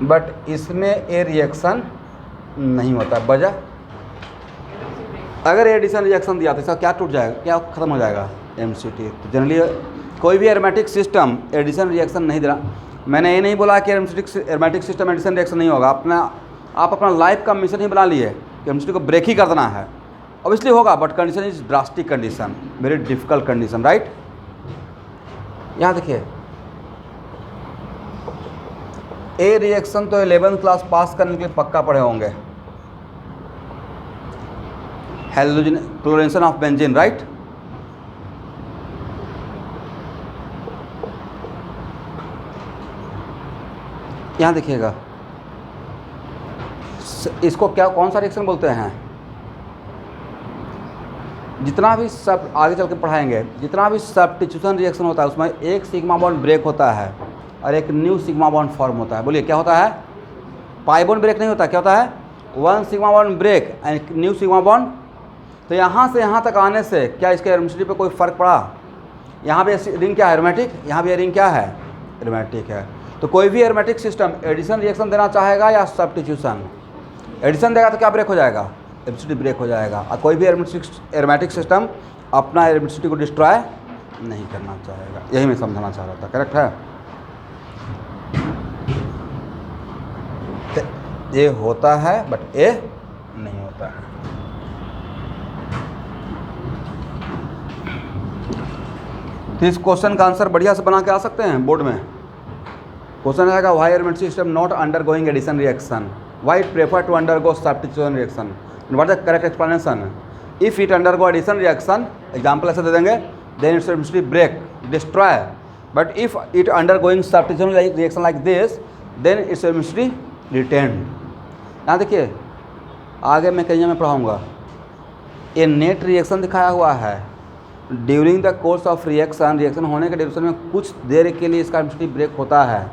बट इसमें ये रिएक्शन नहीं होता। वजह, अगर एडिशन रिएक्शन दिया तो इसका क्या टूट जाएगा, क्या खत्म हो जाएगा? MCT। तो जनरली कोई भी एरोमेटिक सिस्टम एडिशन रिएक्शन नहीं दे रहा। मैंने ये नहीं बोला कि एरोमेटिक सिस्टम एडिशन रिएक्शन नहीं होगा। आप अपना लाइफ का मिशन ही बना लिए कि MCT को ब्रेक ही कर देना है। ऑब्वियसली होगा, but condition is drastic condition, very difficult condition, right. यहाँ देखिए, ए रिएक्शन तो 11th क्लास पास करने के लिए पक्का पढ़े होंगे। Halogen chlorination of benzene, right. यहाँ देखिएगा, इसको क्या, कौन सा रिएक्शन बोलते हैं? जितना भी सब आगे चल के पढ़ाएंगे, जितना भी सब्स्टिट्यूशन रिएक्शन होता है उसमें एक सिग्मा बॉन्ड ब्रेक होता है और एक न्यू सिग्मा बॉन्ड फॉर्म होता है। बोलिए क्या होता है? पाई बॉन्ड ब्रेक नहीं होता, क्या होता है? 1 sigma bond break and new sigma bond. तो यहाँ से यहाँ तक आने से क्या इसके एरोमेटिसिटी पे कोई फ़र्क पड़ा? यहाँ पे रिंग क्या है? एरोमेटिक। यहाँ पे रिंग क्या है? एरोमेटिक है। तो कोई भी एरोमेटिक सिस्टम एडिशन रिएक्शन देना चाहेगा या सब्स्टिट्यूशन? एडिशन देगा तो क्या ब्रेक हो जाएगा? एरोमेटिसिटी ब्रेक हो जाएगा। और कोई भी एरोमेटिक सिस्टम अपना एरोमेटिसिटी को डिस्ट्रॉय नहीं करना चाहेगा। यही मैं समझाना चाह रहा था, करेक्ट है? तो ये होता है बट ये नहीं होता है। तो इस क्वेश्चन का आंसर बढ़िया से बना के आ सकते हैं बोर्ड में। क्वेश्चन आएगा, why aromatic system not undergoing addition reaction, why it prefer to undergo substitution reaction, what is the correct explanation? If it undergo addition reaction, example ऐसे दे देंगे, then it's aromaticity break, destroy. But if it undergoing substitution reaction like this, then it's aromaticity retained. यहाँ देखिए, आगे मैं कहीं में पढ़ाऊँगा, ये नेट रिएक्शन दिखाया हुआ है। During the course of reaction होने के ड्यूरेशन में कुछ देर के लिए इसका एरोमेटिसिटी ब्रेक होता है,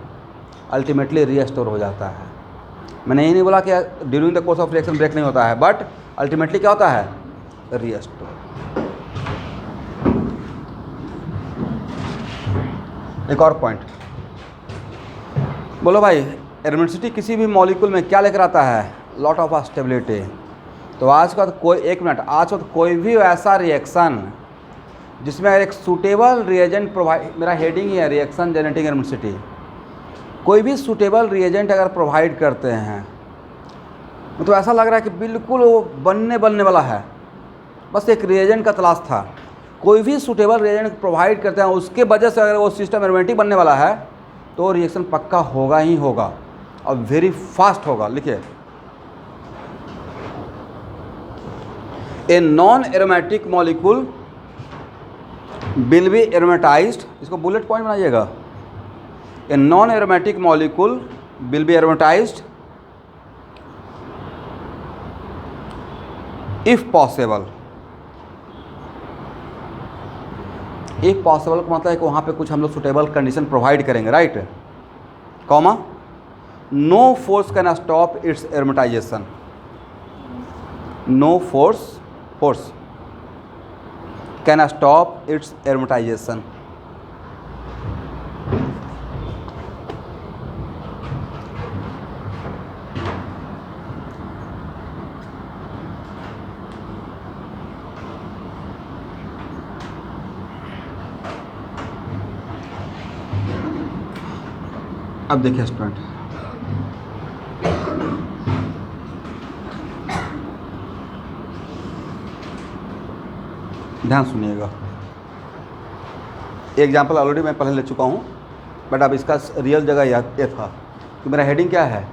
अल्टीमेटली रीस्टोर हो जाता है। मैंने ये नहीं बोला कि during the course of reaction break नहीं होता है, बट अल्टीमेटली क्या होता है? रीस्टोर। एक और पॉइंट बोलो भाई, एरोमेटिसिटी किसी भी मॉलिक्यूल में क्या लेकर आता है? Lot of stability. तो आज का कोई, एक मिनट, आज का कोई भी ऐसा रिएक्शन जिसमें एक सूटेबल रिएजेंट प्रोवाइड, मेरा हेडिंग ही है रिएक्शन जनरेटिंग एरोमेटिसिटी, कोई भी सूटेबल रिएजेंट अगर प्रोवाइड करते हैं, तो ऐसा लग रहा है कि बिल्कुल वो बनने वाला है, बस एक रिएजेंट का तलाश था। कोई भी सूटेबल रिएजेंट प्रोवाइड करते हैं, उसके वजह से अगर वो सिस्टम एरोमेटिक बनने वाला है तो रिएक्शन पक्का होगा ही होगा और वेरी फास्ट होगा। लिखिए, a non aromatic molecule will be aromatized, इसको बुलेट पॉइंट बनाइएगा। A non aromatic molecule will be aromatized if possible. If possible का मतलब है कि वहाँ पे कुछ हम लोग सुटेबल कंडीशन प्रोवाइड करेंगे, right, comma, no force can stop its aromatization, no force can stop its aromatization. अब देखिए स्टूडेंट, ध्यान सुनिएगा। एग्जाम्पल ऑलरेडी मैं पहले ले चुका हूँ, बट अब इसका रियल जगह ये था कि मेरा हेडिंग क्या है,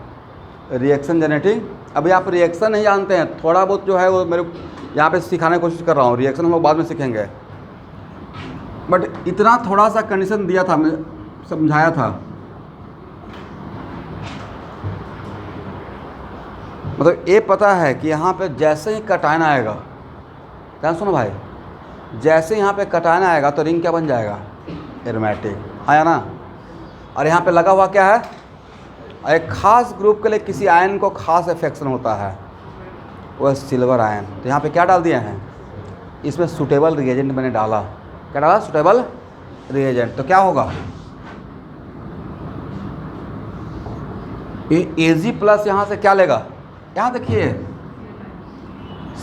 रिएक्शन जेनेटिंग। अभी आप रिएक्शन नहीं जानते हैं, थोड़ा बहुत जो है वो मेरे यहाँ पे सिखाने की कोशिश कर रहा हूँ, रिएक्शन हम लोग बाद में सीखेंगे। बट इतना थोड़ा सा कंडीशन दिया था, मैं समझाया था, मतलब ये पता है कि यहाँ पे जैसे ही कटायन आएगा, क्या सुनो भाई, जैसे यहाँ पे कटायन आएगा तो रिंग क्या बन जाएगा, एरोमेटिक, आया ना। और यहाँ पे लगा हुआ क्या है, एक खास ग्रुप के लिए किसी आयन को खास इफेक्शन होता है, वह सिल्वर आयन। तो यहाँ पे क्या डाल दिया है, इसमें सूटेबल रिएजेंट मैंने डाला, क्या डाला, सूटेबल रिएजेंट। तो क्या होगा, ये Ag प्लस यहाँ से क्या लेगा, यहाँ देखिए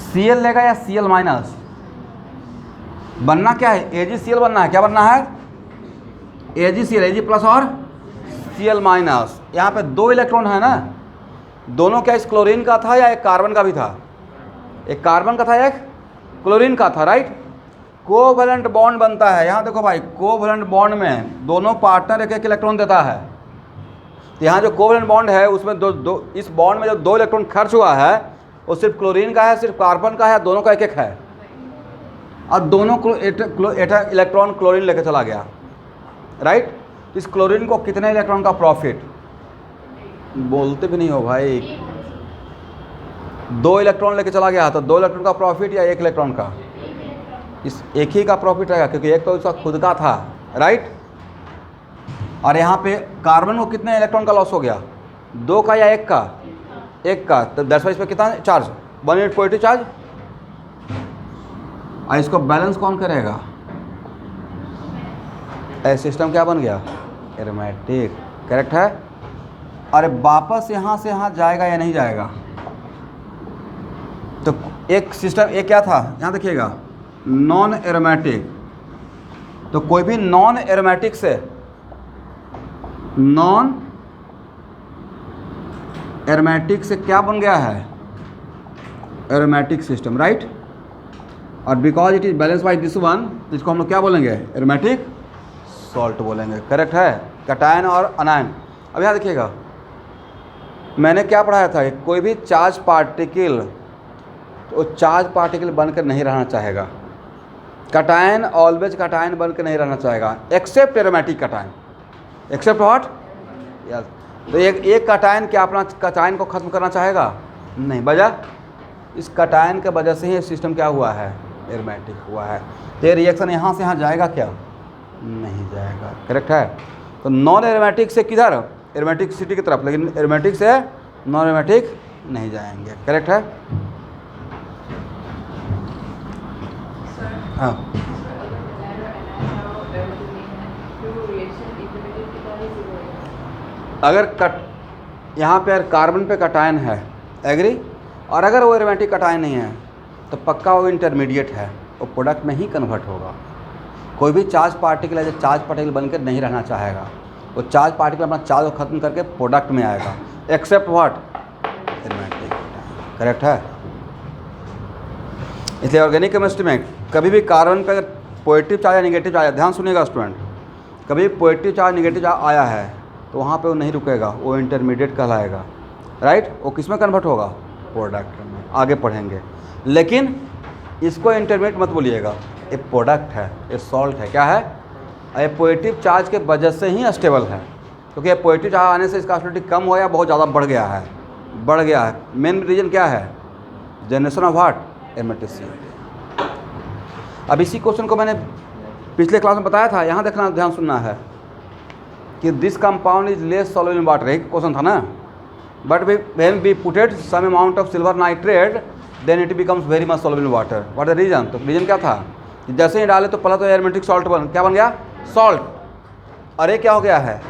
Cl लेगा या Cl माइनस, बनना क्या है, AgCl बनना है, क्या बनना है, AgCl, Ag प्लस और Cl माइनस। यहाँ पे 2 इलेक्ट्रॉन है ना, दोनों क्या इस क्लोरीन का था या एक कार्बन का भी था, एक कार्बन का था एक क्लोरीन का था, राइट। कोवैलेंट बॉन्ड बनता है, यहाँ देखो भाई, कोवैलेंट बॉन्ड में दोनों पार्टनर एक एक इलेक्ट्रॉन देता है। तो यहाँ जो कोवैलेंट बॉन्ड है उसमें इस बॉन्ड में जो 2 इलेक्ट्रॉन खर्च हुआ है वो सिर्फ क्लोरीन का है, सिर्फ कार्बन का है, दोनों का एक एक है, और दोनों इलेक्ट्रॉन क्लोरीन लेके चला गया, राइट। इस क्लोरीन को कितने इलेक्ट्रॉन का प्रॉफिट, बोलते भी नहीं हो भाई, 2 इलेक्ट्रॉन लेके चला गया, तो 2 इलेक्ट्रॉन का प्रॉफिट या 1 इलेक्ट्रॉन का, इस एक ही का प्रॉफिट रहेगा, क्योंकि एक तो इसका खुद का था, राइट। और यहाँ पे कार्बन को कितने इलेक्ट्रॉन का लॉस हो गया, 2 का या 1 का, 1 का। तो दैट्स व्हाई इस पर कितना चार्ज, 1 यूनिट पॉजिटिव चार्ज, और इसको बैलेंस कौन करेगा, सिस्टम क्या बन गया, एरोमेटिक, करेक्ट है। और वापस यहाँ से यहाँ जाएगा या नहीं जाएगा, तो एक सिस्टम एक क्या था, यहाँ देखिएगा, नॉन एरोमेटिक। तो कोई भी नॉन एरोमेटिक से, नॉन एरोमेटिक से क्या बन गया है, एरोमेटिक सिस्टम, राइट। और because it is balance by this one, इसको हम लोग क्या बोलेंगे, एरोमेटिक सॉल्ट बोलेंगे, करेक्ट है। कैटायन और अनायन। अब यहाँ देखिएगा, मैंने क्या पढ़ाया था, कोई भी चार्ज पार्टिकल तो चार्ज पार्टिकल बनकर नहीं रहना चाहेगा, कैटायन ऑलवेज कैटायन बनकर नहीं रहना चाहेगा, except aromatic cation, except what, yes. तो एक कैटायन क्या अपना कैटायन को ख़त्म करना चाहेगा, नहीं, वजह इस कैटायन के वजह से ही सिस्टम क्या हुआ है, एरोमेटिक हुआ है। तो ये रिएक्शन यहाँ से यहाँ जाएगा क्या, नहीं जाएगा, करेक्ट है। तो नॉन एरोमेटिक से किधर, एरोमेटिसिटी की तरफ, लेकिन एरोमेटिक से नॉन एरोमेटिक नहीं जाएंगे, करेक्ट है। हाँ, अगर यहाँ पे कार्बन पे कैटायन है, एग्री, और अगर वो एरोमेटिक कैटायन नहीं है तो पक्का वो इंटरमीडिएट है, वो प्रोडक्ट में ही कन्वर्ट होगा। कोई भी चार्ज पार्टिकल है जो चार्ज पार्टिकल बनकर नहीं रहना चाहेगा, वो चार्ज पार्टिकल अपना चार्ज को ख़त्म करके प्रोडक्ट में आएगा, एक्सेप्ट व्हाट, एरोमेटिक, करेक्ट है। इसलिए ऑर्गेनिक केमिस्ट्री में कभी भी कार्बन पर पॉजिटिव चार्ज या निगेटिव चार्ज, ध्यान सुनिएगा स्टूडेंट, कभी पॉजिटिव चार्ज निगेटिव चार्ज आया है तो वहाँ पे वो नहीं रुकेगा, वो इंटरमीडिएट कहलाएगा, राइट। वो किस में कन्वर्ट होगा, प्रोडक्ट में, आगे पढ़ेंगे। लेकिन इसको इंटरमीडिएट मत बोलिएगा, ये प्रोडक्ट है, ये सॉल्ट है, क्या है, ये पॉजिटिव चार्ज के वजह से ही स्टेबल है, क्योंकि ये पॉजिटिव चार्ज आने से इसका एसिडिटी कम हो या बहुत ज़्यादा बढ़ गया है। मेन रीजन क्या है, जनरेशन ऑफ व्हाट, एरोमेटिसिटी। अब इसी क्वेश्चन को मैंने पिछले क्लास में बताया था, यहाँ देखना, ध्यान सुनना है कि this compound is less soluble in water, एक क्वेश्चन था ना। But when we putted some amount of silver nitrate then it becomes very much soluble in water, what the reason. तो रीजन क्या था, जैसे ही डाले तो पहला तो एरोमेटिक सॉल्ट क्या बन गया, सॉल्ट, और ये क्या हो गया है,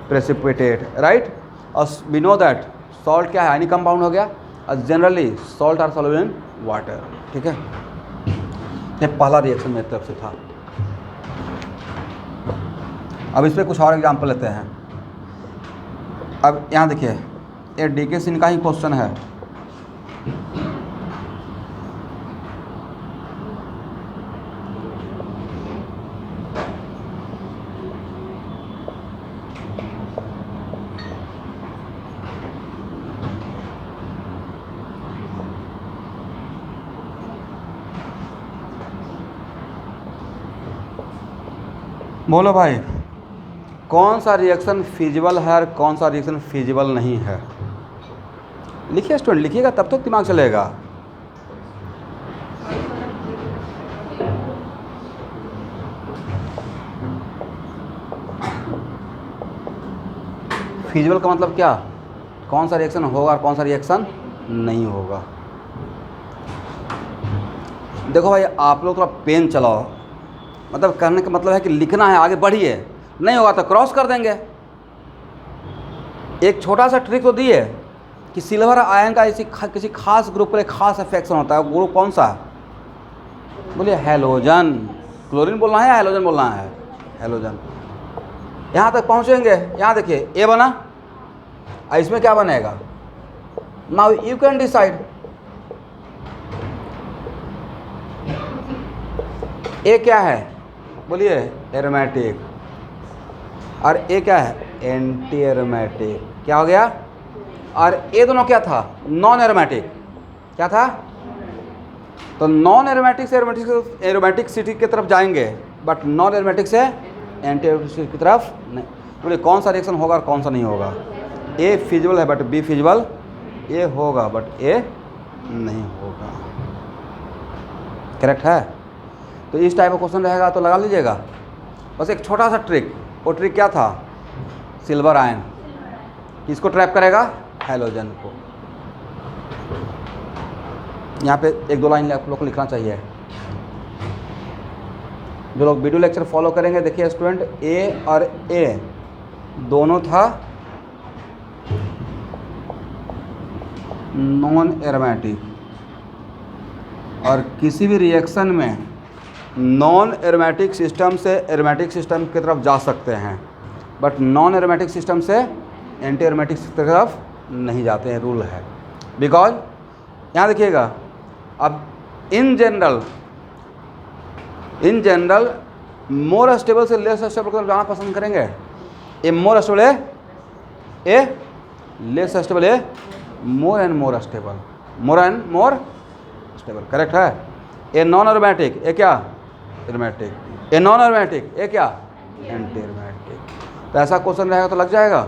प्रेसिपिटेट, राइट। और वी नो दैट सॉल्ट क्या है, आयनिक कंपाउंड हो गया, और generally salt are soluble in water, ठीक है। ये पहला रिएक्शन मेरी तरफ से था। अब इस पर कुछ और एग्जाम्पल लेते हैं। अब यहाँ देखिए, ये डीके सिंह का ही क्वेश्चन है। बोलो भाई, कौन सा रिएक्शन फिजिबल है और कौन सा रिएक्शन फिजिबल नहीं है? लिखिए स्टूडेंट, लिखिएगा तब तो दिमाग चलेगा। फिजिबल का मतलब क्या? कौन सा रिएक्शन होगा और कौन सा रिएक्शन नहीं होगा। देखो भाई, आप लोग थोड़ा पेन चलाओ, मतलब करने का मतलब है कि लिखना है, आगे बढ़िए, नहीं होगा तो क्रॉस कर देंगे। एक छोटा सा ट्रिक तो दी है कि सिल्वर आयन का किसी खास ग्रुप पर एक खास इफेक्शन होता है। ग्रुप कौन सा? बोलिए हैलोजन। क्लोरीन बोलना है या हैलोजन बोलना है? हैलोजन। यहाँ तक पहुँचेंगे, यहाँ देखिए ए बना, इसमें क्या बनेगा? Now you can decide. A क्या है? बोलिए एरोमेटिक। और ए क्या है? Anti aromatic. क्या हो गया? और ए दोनों क्या था? Non aromatic. क्या था? तो नॉन एरोमेटिक से एरोमेटिक सिटी की तरफ जाएंगे, बट नॉन एरोमेटिक से एंटी एरोमेटिक की तरफ नहीं। बोलिए कौन सा रिएक्शन होगा और कौन सा नहीं होगा? ए फिजिबल है बट बी फिजिबल, ए होगा बट ए नहीं होगा। करेक्ट है? तो इस टाइप का क्वेश्चन रहेगा तो लगा लीजिएगा। बस एक छोटा सा ट्रिक, वो ट्रिक क्या था? सिल्वर आयन किसको ट्रैप करेगा? हैलोजन को। यहाँ पे एक दो लाइन आप लोग को लिखना चाहिए। जो लोग वीडियो लेक्चर फॉलो करेंगे, देखिए स्टूडेंट, ए और ए दोनों था नॉन एरोमेटिक, और किसी भी रिएक्शन में नॉन एरोमेटिक सिस्टम से एरोमेटिक सिस्टम की तरफ जा सकते हैं, बट नॉन एरोमेटिक सिस्टम से एंटी एरोमेटिक की तरफ नहीं जाते हैं। रूल है। बिकॉज यहाँ देखिएगा, अब इन जनरल मोर स्टेबल से लेस स्टेबल की तरफ जाना पसंद करेंगे। ए मोर स्टेबल है, ए लेस स्टेबल है, more and more stable, more and more stable. Correct है? ए नॉन एरोमेटिक, ए क्या? एरोमेटिक। ए नॉन एरोमेटिक, ए क्या? Anti aromatic. तो ऐसा क्वेश्चन रहेगा तो लग जाएगा।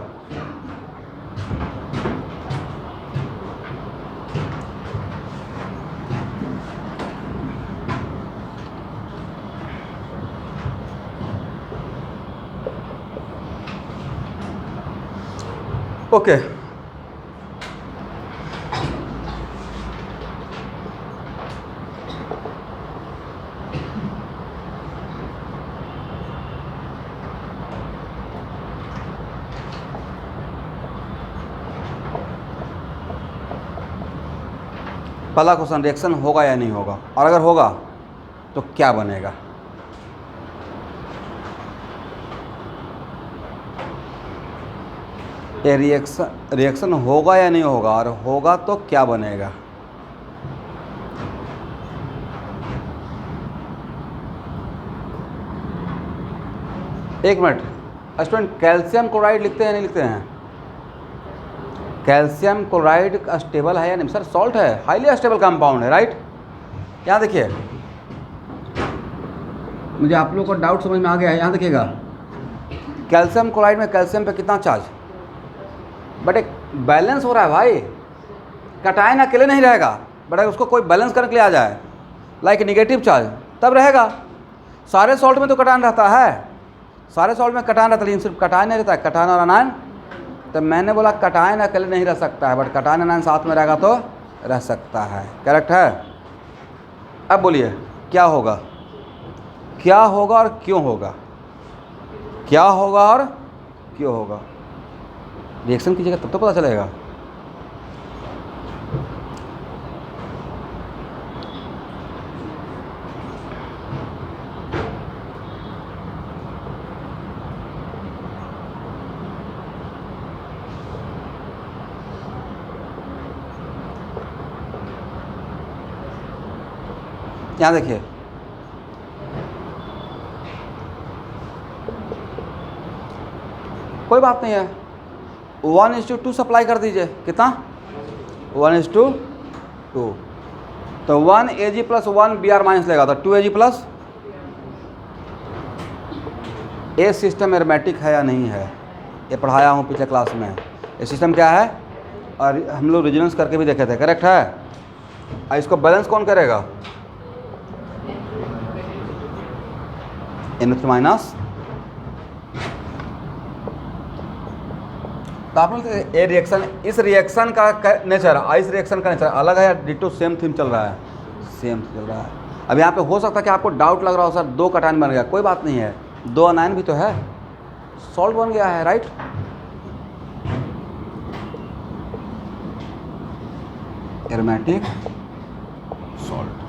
ओके, पहला क्वेश्चन, रिएक्शन होगा या नहीं होगा, और अगर होगा तो क्या बनेगा? ये रिएक्शन होगा या नहीं होगा, और होगा तो क्या बनेगा? एक मिनट स्टूडेंट, कैल्शियम क्लोराइड लिखते हैं नहीं लिखते हैं? कैल्शियम क्लोराइड स्टेबल है या नहीं? सर सॉल्ट है, हाईली स्टेबल कंपाउंड है, राइट? यहाँ देखिए, मुझे आप लोगों को डाउट समझ में आ गया है। यहाँ देखिएगा, कैल्शियम क्लोराइड में कैल्शियम पे कितना चार्ज, बट एक बैलेंस हो रहा है भाई। कटायन अकेले नहीं रहेगा, बट अगर उसको कोई बैलेंस करने के लिए आ जाए, लाइक नेगेटिव चार्ज, तब रहेगा। सारे सॉल्ट में तो कटायन रहता है, सारे सॉल्ट में कटायन रहता है, लेकिन सिर्फ कटायन नहीं रहता है, कटायन और अनायन। तो मैंने बोला कटायन अकेले नहीं रह सकता है, बट कटायन अनायन साथ में रहेगा तो रह सकता है। करेक्ट है? अब बोलिए क्या होगा, क्या होगा और क्यों होगा? क्या होगा और क्यों होगा? रिएक्शन कीजिएगा तब तो पता चलेगा। यहाँ देखिए, कोई बात नहीं है, 1:2 सप्लाई कर दीजिए। कितना? 1:2। तो 1 Ag प्लस 1 Br माइनस लेगा, तो 2 Ag प्लस ए सिस्टम एरोमेटिक है या नहीं है, ये पढ़ाया हूँ पिछले क्लास में। ये सिस्टम क्या है, और हम लोग रेजोनेंस करके भी देखे थे, करेक्ट है। और इसको बैलेंस कौन करेगा, N माइनस। तो आप लोग ये रिएक्शन, इस रिएक्शन का नेचर, इस रिएक्शन का नेचर अलग है या डिटो सेम थीम चल रहा है, सेम चल रहा है। अब यहाँ पे हो सकता है कि आपको डाउट लग रहा हो, सर 2 कटायन बन गया, कोई बात नहीं है, 2 अनायन भी तो है, सॉल्ट बन गया है, राइट। Aromatic salt.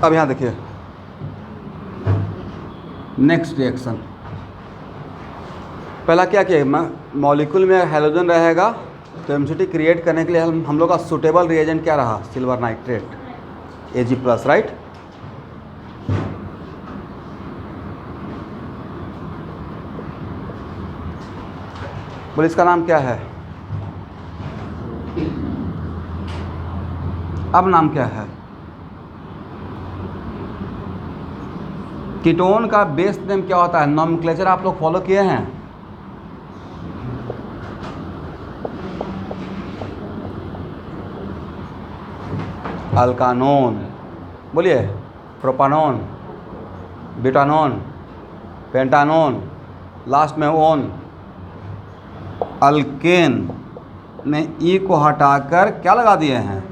अब यहाँ देखिए नेक्स्ट रिएक्शन। पहला क्या किया, मॉलिक्यूल में हैलोजन रहेगा तो एमसीटी क्रिएट करने के लिए हम लोग का सुटेबल रिएजेंट क्या रहा, सिल्वर नाइट्रेट Ag+, राइट। बोले इसका नाम क्या है, अब नाम क्या है। कीटोन का बेस नेम क्या होता है, नॉमेनक्लेचर आप लोग फॉलो किए हैं। अल्कानोन, बोलिए, प्रोपानोन, ब्यूटानोन, पेंटानोन, लास्ट में ओन। अल्केन में ई को हटाकर क्या लगा दिए हैं,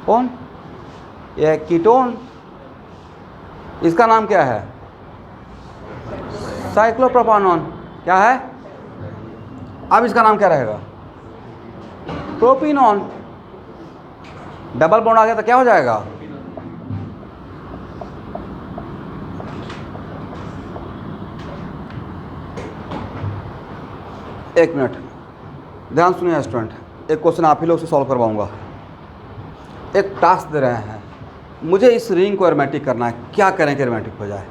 ओन। यह कीटोन, इसका नाम क्या है, साइक्लोप्रोपानोन। क्या है, अब इसका नाम क्या रहेगा, प्रोपिनोन। डबल बॉन्ड आ गया तो क्या हो जाएगा, एक मिनट ध्यान सुनिए स्टूडेंट, एक क्वेश्चन आप ही लोग से सॉल्व करवाऊंगा। एक टास्क दे रहे हैं, मुझे इस रिंग को एरोमेटिक करना है, क्या करें कि एरोमेटिक हो जाए।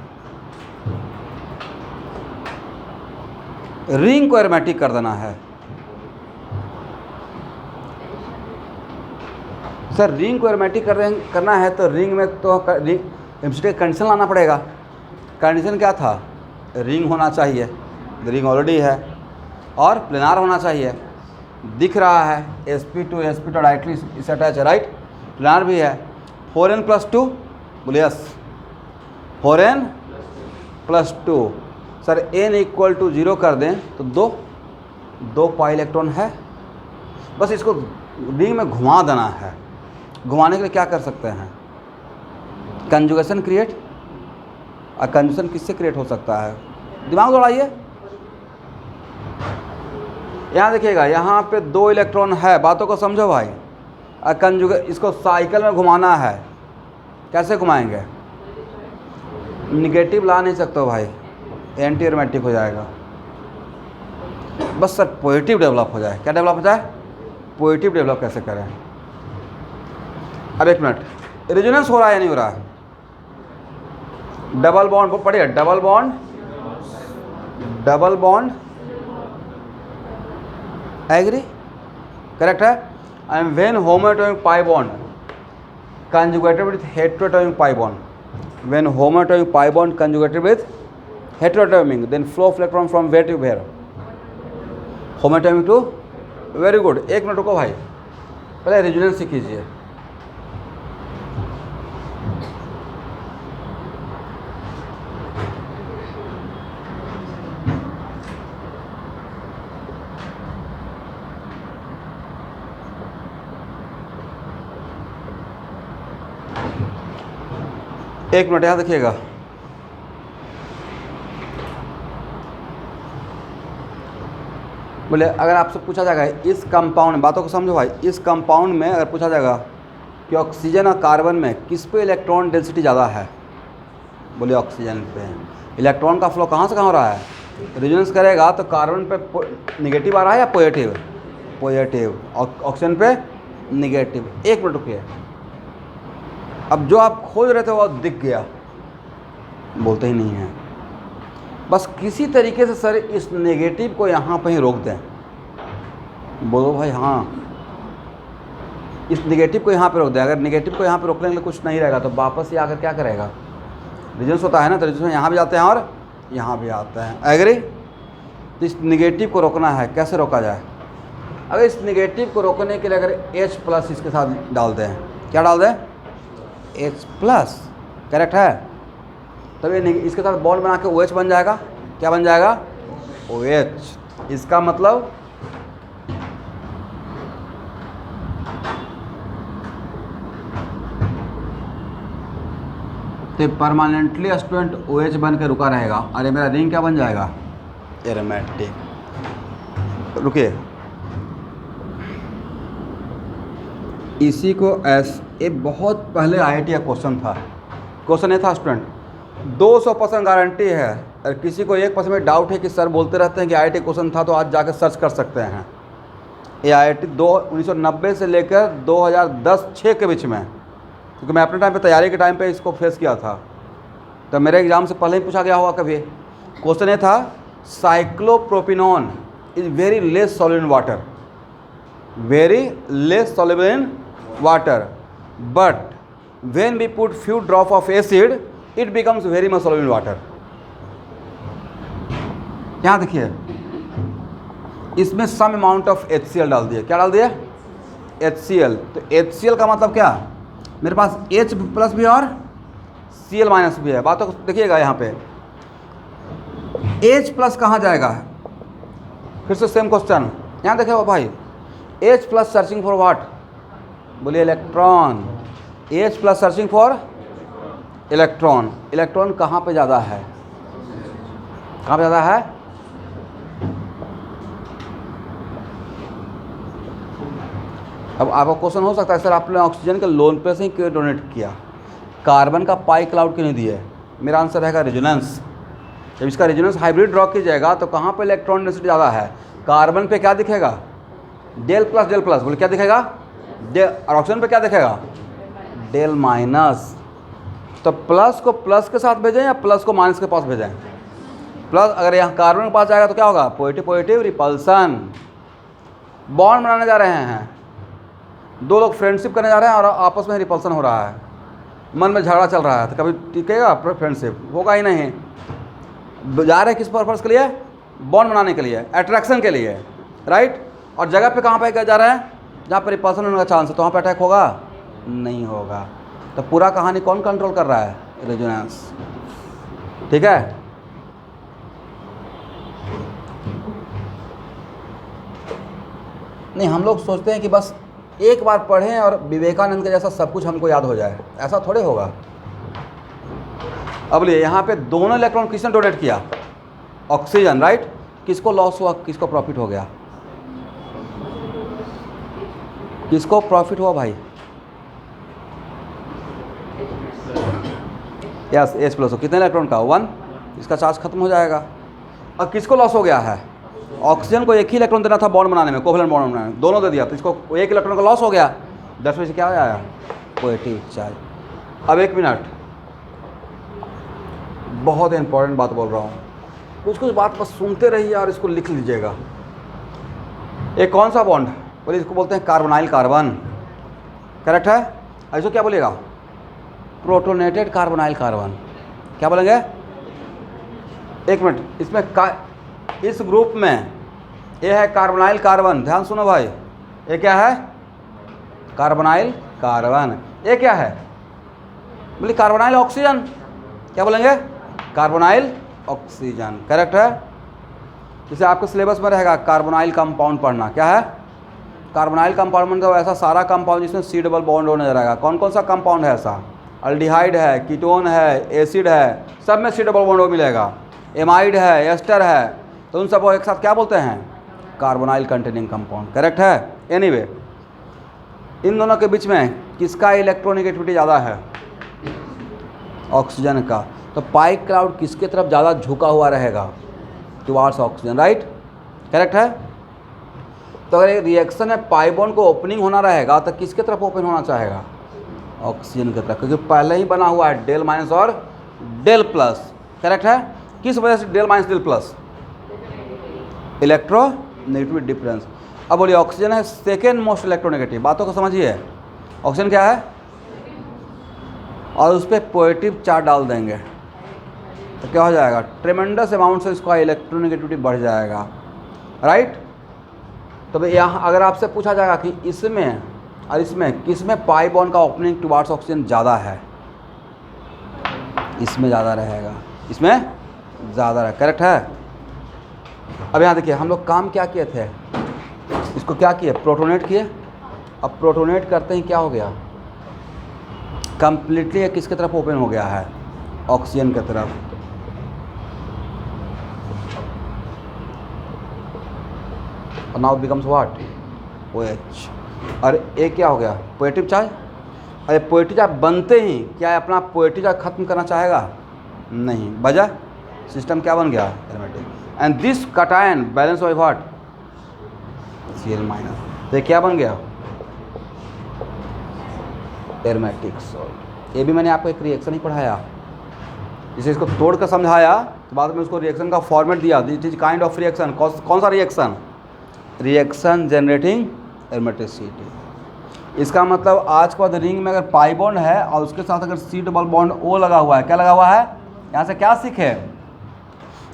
रिंग को एरोमेटिक कर देना है। सर रिंग को एरोमेटिक करना है तो रिंग में तो एमसीटी का कंडीशन लाना पड़ेगा। कंडीशन क्या था, रिंग होना चाहिए, रिंग ऑलरेडी है, और प्लेनार होना चाहिए, दिख रहा है sp2 डायरेक्टली इस अटैच है, राइट। प्लेनार भी है, 4n+2, बोलिए यस, 4n+2। सर n = 0 कर दें तो 2 पाई इलेक्ट्रॉन है, बस इसको रिंग में घुमा देना है। घुमाने के लिए क्या कर सकते हैं, कंजुगेशन क्रिएट। और कंजुगेशन किससे क्रिएट हो सकता है, दिमाग दौड़ाइए। यहाँ देखिएगा, यहाँ पे 2 इलेक्ट्रॉन है, बातों को समझो भाई। इसको साइकिल में घुमाना है, कैसे घुमाएंगे, निगेटिव ला नहीं सकते हो भाई, एंटी एरोमेटिक हो जाएगा। बस सर पॉजिटिव डेवलप हो जाए, क्या डेवलप हो जाए, पॉजिटिव डेवलप कैसे करें। अब एक मिनट, रेजोनेंस हो रहा है या नहीं हो रहा है, डबल बॉन्ड पढ़िए, डबल बॉन्ड एग्री, करेक्ट है। And when homoatomic pi bond conjugated with heteroatomic pi bond, when homoatomic pi bond conjugated with heteroatomic, then flow of electron from where to where, homoatomic to, very good। एक minute रुको भाई, पहले resonance सीखिए। एक minute यहाँ देखिएगा, बोले अगर आपसे पूछा जाएगा इस कंपाउंड, बातों को समझो भाई, इस कंपाउंड में अगर पूछा जाएगा कि ऑक्सीजन और कार्बन में किस पे इलेक्ट्रॉन डेंसिटी ज़्यादा है, बोले ऑक्सीजन पे। इलेक्ट्रॉन का फ्लो कहाँ से कहाँ हो रहा है, रेजोनेंस करेगा तो कार्बन पे निगेटिव आ रहा है या पॉजिटिव? पॉजिटिव। ऑक्सीजन पे निगेटिव। एक मिनट रुकिए, अब जो आप खोज रहे थे वो दिख गया, बोलते ही नहीं है। बस किसी तरीके से सर इस नेगेटिव को यहाँ पे ही रोक दें। बोलो भाई हाँ, इस नेगेटिव को यहाँ पे रोक दें। अगर नेगेटिव को यहाँ पे रोकने के लिए कुछ नहीं रहेगा तो वापस ये आकर क्या करेगा? रेजोनेंस होता है ना, तो रेजोनेंस यहाँ भी जाते हैं और यहाँ भी आता है। एग्री? तो इस नेगेटिव को रोकना है, कैसे रोका जाए? अगर इस नेगेटिव को रोकने के लिए अगर H+ इसके साथ डाल दें, क्या डाल दें? H+, करेक्ट है। तब ये इसके साथ बॉन्ड बना के OH बन जाएगा। क्या बन जाएगा? OH। इसका मतलब तो परमानेंटली स्टूडेंट OH बन के रुका रहेगा और ये मेरा रिंग क्या बन जाएगा? एरोमेटिक। रुकिए, इसी को ये बहुत पहले IIT का क्वेश्चन था। क्वेश्चन ये था स्टूडेंट, 200% गारंटी है। अगर किसी को 1% में डाउट है कि सर बोलते रहते हैं कि IIT क्वेश्चन था, तो आज जाकर सर्च कर सकते हैं। ये IIT 1990 से लेकर 2010-06 के बीच में, क्योंकि मैं अपने टाइम पे तैयारी के टाइम पे इसको फेस किया था, तो मेरे एग्ज़ाम से पहले ही पूछा गया होगा कभी। क्वेश्चन ये था, cyclopropenone is very less soluble in water, very less soluble in water, but when we put few drop of acid it becomes very much soluble in water। यहाँ देखिए, इसमें सम अमाउंट ऑफ HCl डाल दिया। क्या डाल दिया? HCl। तो HCl का मतलब क्या? मेरे पास H+ भी और Cl- भी है। बात तो देखिएगा, यहाँ पे H+ कहाँ जाएगा? फिर से सेम क्वेश्चन, यहाँ देखिए भाई, H+ सर्चिंग फॉर व्हाट? बोलिए electron. H+ searching for electron. Electron कहाँ पे ज़्यादा है? कहाँ पे ज़्यादा है? अब आपका क्वेश्चन हो सकता है, सर आपने ऑक्सीजन के लोन पे से ही क्यों डोनेट किया, कार्बन का पाई क्लाउड क्यों नहीं दिए? मेरा आंसर रहेगा रेजोनेंस। जब इसका रेजोनेंस हाइब्रिड ड्रॉ कीजिएगा तो कहाँ पे इलेक्ट्रॉन डेंसिटी ज़्यादा है? कार्बन पे क्या दिखेगा? Del plus. बोले क्या दिखेगा? और ऑक्सीजन पे क्या दिखेगा? डेल-। तो प्लस को प्लस के साथ भेजें या प्लस को माइनस के पास भेजें? प्लस। अगर यहाँ कार्बन के पास जाएगा तो क्या होगा? Positive repulsion. बॉन्ड बनाने जा रहे हैं, दो लोग फ्रेंडशिप करने जा रहे हैं और आपस में रिपल्सन हो रहा है, मन में झगड़ा चल रहा है, तो कभी टिकेगा फ्रेंडशिप? होगा ही नहीं। जा रहे हैं किस पर्पज़ के लिए? बॉन्ड बनाने के लिए, अट्रैक्शन के लिए, राइट। और जगह पे कहाँ पे जा रहे हैं? जहाँ पर रिपल्सन होने का चांस है, तो वहाँ पर अटैक होगा? नहीं होगा। तो पूरा कहानी कौन कंट्रोल कर रहा है? रेजोनेंस। ठीक है। नहीं, हम लोग सोचते हैं कि बस एक बार पढ़ें और विवेकानंद के जैसा सब कुछ हमको याद हो जाए, ऐसा थोड़े होगा। अब लिए यहाँ पे दोनों इलेक्ट्रॉन किसने डोनेट किया? Oxygen, right. किसको लॉस हुआ, किसको प्रॉफिट हो गया? किसको प्रॉफिट हुआ भाई? Yes, H+। कितने इलेक्ट्रॉन का? 1। इसका चार्ज खत्म हो जाएगा। और किसको लॉस हो गया है? ऑक्सीजन को एक ही इलेक्ट्रॉन देना था बॉन्ड बनाने में, कोवलेंट बॉन्ड बनाने में, दोनों दे दिया, तो इसको एक इलेक्ट्रॉन का लॉस हो गया। 10 में से क्या आया? Positive charge. अब एक मिनट, बहुत इंपॉर्टेंट बात बोल रहा हूँ, कुछ बात बस सुनते रहिए और इसको लिख लीजिएगा। एक कौन सा बॉन्ड? बोलिए, इसको बोलते हैं कार्बोनाइल कार्बन, करेक्ट है। ऐसा क्या बोलिएगा? Protonated carbonyl carbon. क्या बोलेंगे? एक मिनट, इसमें इस ग्रुप में ये है कार्बोनाइल कार्बन। ध्यान सुनो भाई, ये क्या है? Carbonyl carbon. ये क्या है? बोलिए कार्बोनाइल ऑक्सीजन। क्या बोलेंगे? कार्बोनाइल ऑक्सीजन, करेक्ट है। जैसे आपके सिलेबस में रहेगा कार्बोनाइल कंपाउंड पढ़ना। क्या है? कार्बोनाइल कंपाउंड मतलब ऐसा सारा कंपाउंड जिसमें C डबल बॉन्ड होने रहेगा। कौन कौन सा कंपाउंड है ऐसा? अल्डिहाइड है, कीटोन है, एसिड है, सब में C डबल बॉन्ड मिलेगा। एमाइड है, एस्टर है, तो उन सबको एक साथ क्या बोलते हैं? कार्बोनाइल कंटेनिंग कंपाउंड, करेक्ट है। एनीवे, इन दोनों के बीच में किसका इलेक्ट्रोनेगेटिविटी ज़्यादा है? ऑक्सीजन का। तो पाई क्लाउड किसके तरफ ज़्यादा झुका हुआ रहेगा? टुवार्ड्स ऑक्सीजन, राइट, करेक्ट है। तो अगर एक रिएक्शन में पाई बॉन्ड को ओपनिंग होना रहेगा तो किसके तरफ ओपन होना चाहेगा? ऑक्सीजन की तरफ, क्योंकि पहले ही बना हुआ है डेल माइनस और डेल प्लस, करेक्ट है। किस वजह से del minus del plus? Electronegative difference. अब बोलिए ऑक्सीजन है सेकेंड मोस्ट इलेक्ट्रोनेगेटिव, बातों को समझिए। ऑक्सीजन क्या है? और उस पर पॉजिटिव चार्ज डाल देंगे तो क्या हो जाएगा? ट्रेमेंडस अमाउंट से इसका इलेक्ट्रोनेगेटिविटी बढ़ जाएगा, राइट। तो भाई यहाँ अगर आपसे पूछा जाएगा कि इसमें और इसमें किसमें पाई बॉन्ड का ओपनिंग टुवार्ड्स ऑक्सीजन ज़्यादा है? इसमें ज़्यादा रहेगा, इसमें ज़्यादा है, करेक्ट है। अब यहाँ देखिए हम लोग काम क्या किए थे, इसको क्या किए? प्रोटोनेट किए। अब प्रोटोनेट करते ही क्या हो गया? कंप्लीटली ये किसकी तरफ ओपन हो गया है? ऑक्सीजन की तरफ। और नाउ बिकम्स व्हाट? OH। और ये क्या हो गया? Positive charge. अरे पॉजिटिव चार्ज बनते ही क्या है अपना पॉजिटिव चार्ज खत्म करना चाहेगा? नहीं, बजा सिस्टम क्या बन गया? Aromatic. And this cation balance by what? Cl minus. तो ये क्या बन गया? Aromatic salt. ये भी मैंने आपको एक रिएक्शन ही पढ़ाया, जिसे इसको तोड़ कर समझाया तो बाद में उसको रिएक्शन का फॉर्मेट दिया। This is kind of reaction. कौन सा रिएक्शन? Reaction generating aromaticity. इसका मतलब आज के बाद रिंग में अगर पाई बॉन्ड है और उसके साथ अगर सी डबल बॉन्ड O लगा हुआ है, क्या लगा हुआ है? यहाँ से क्या सीखे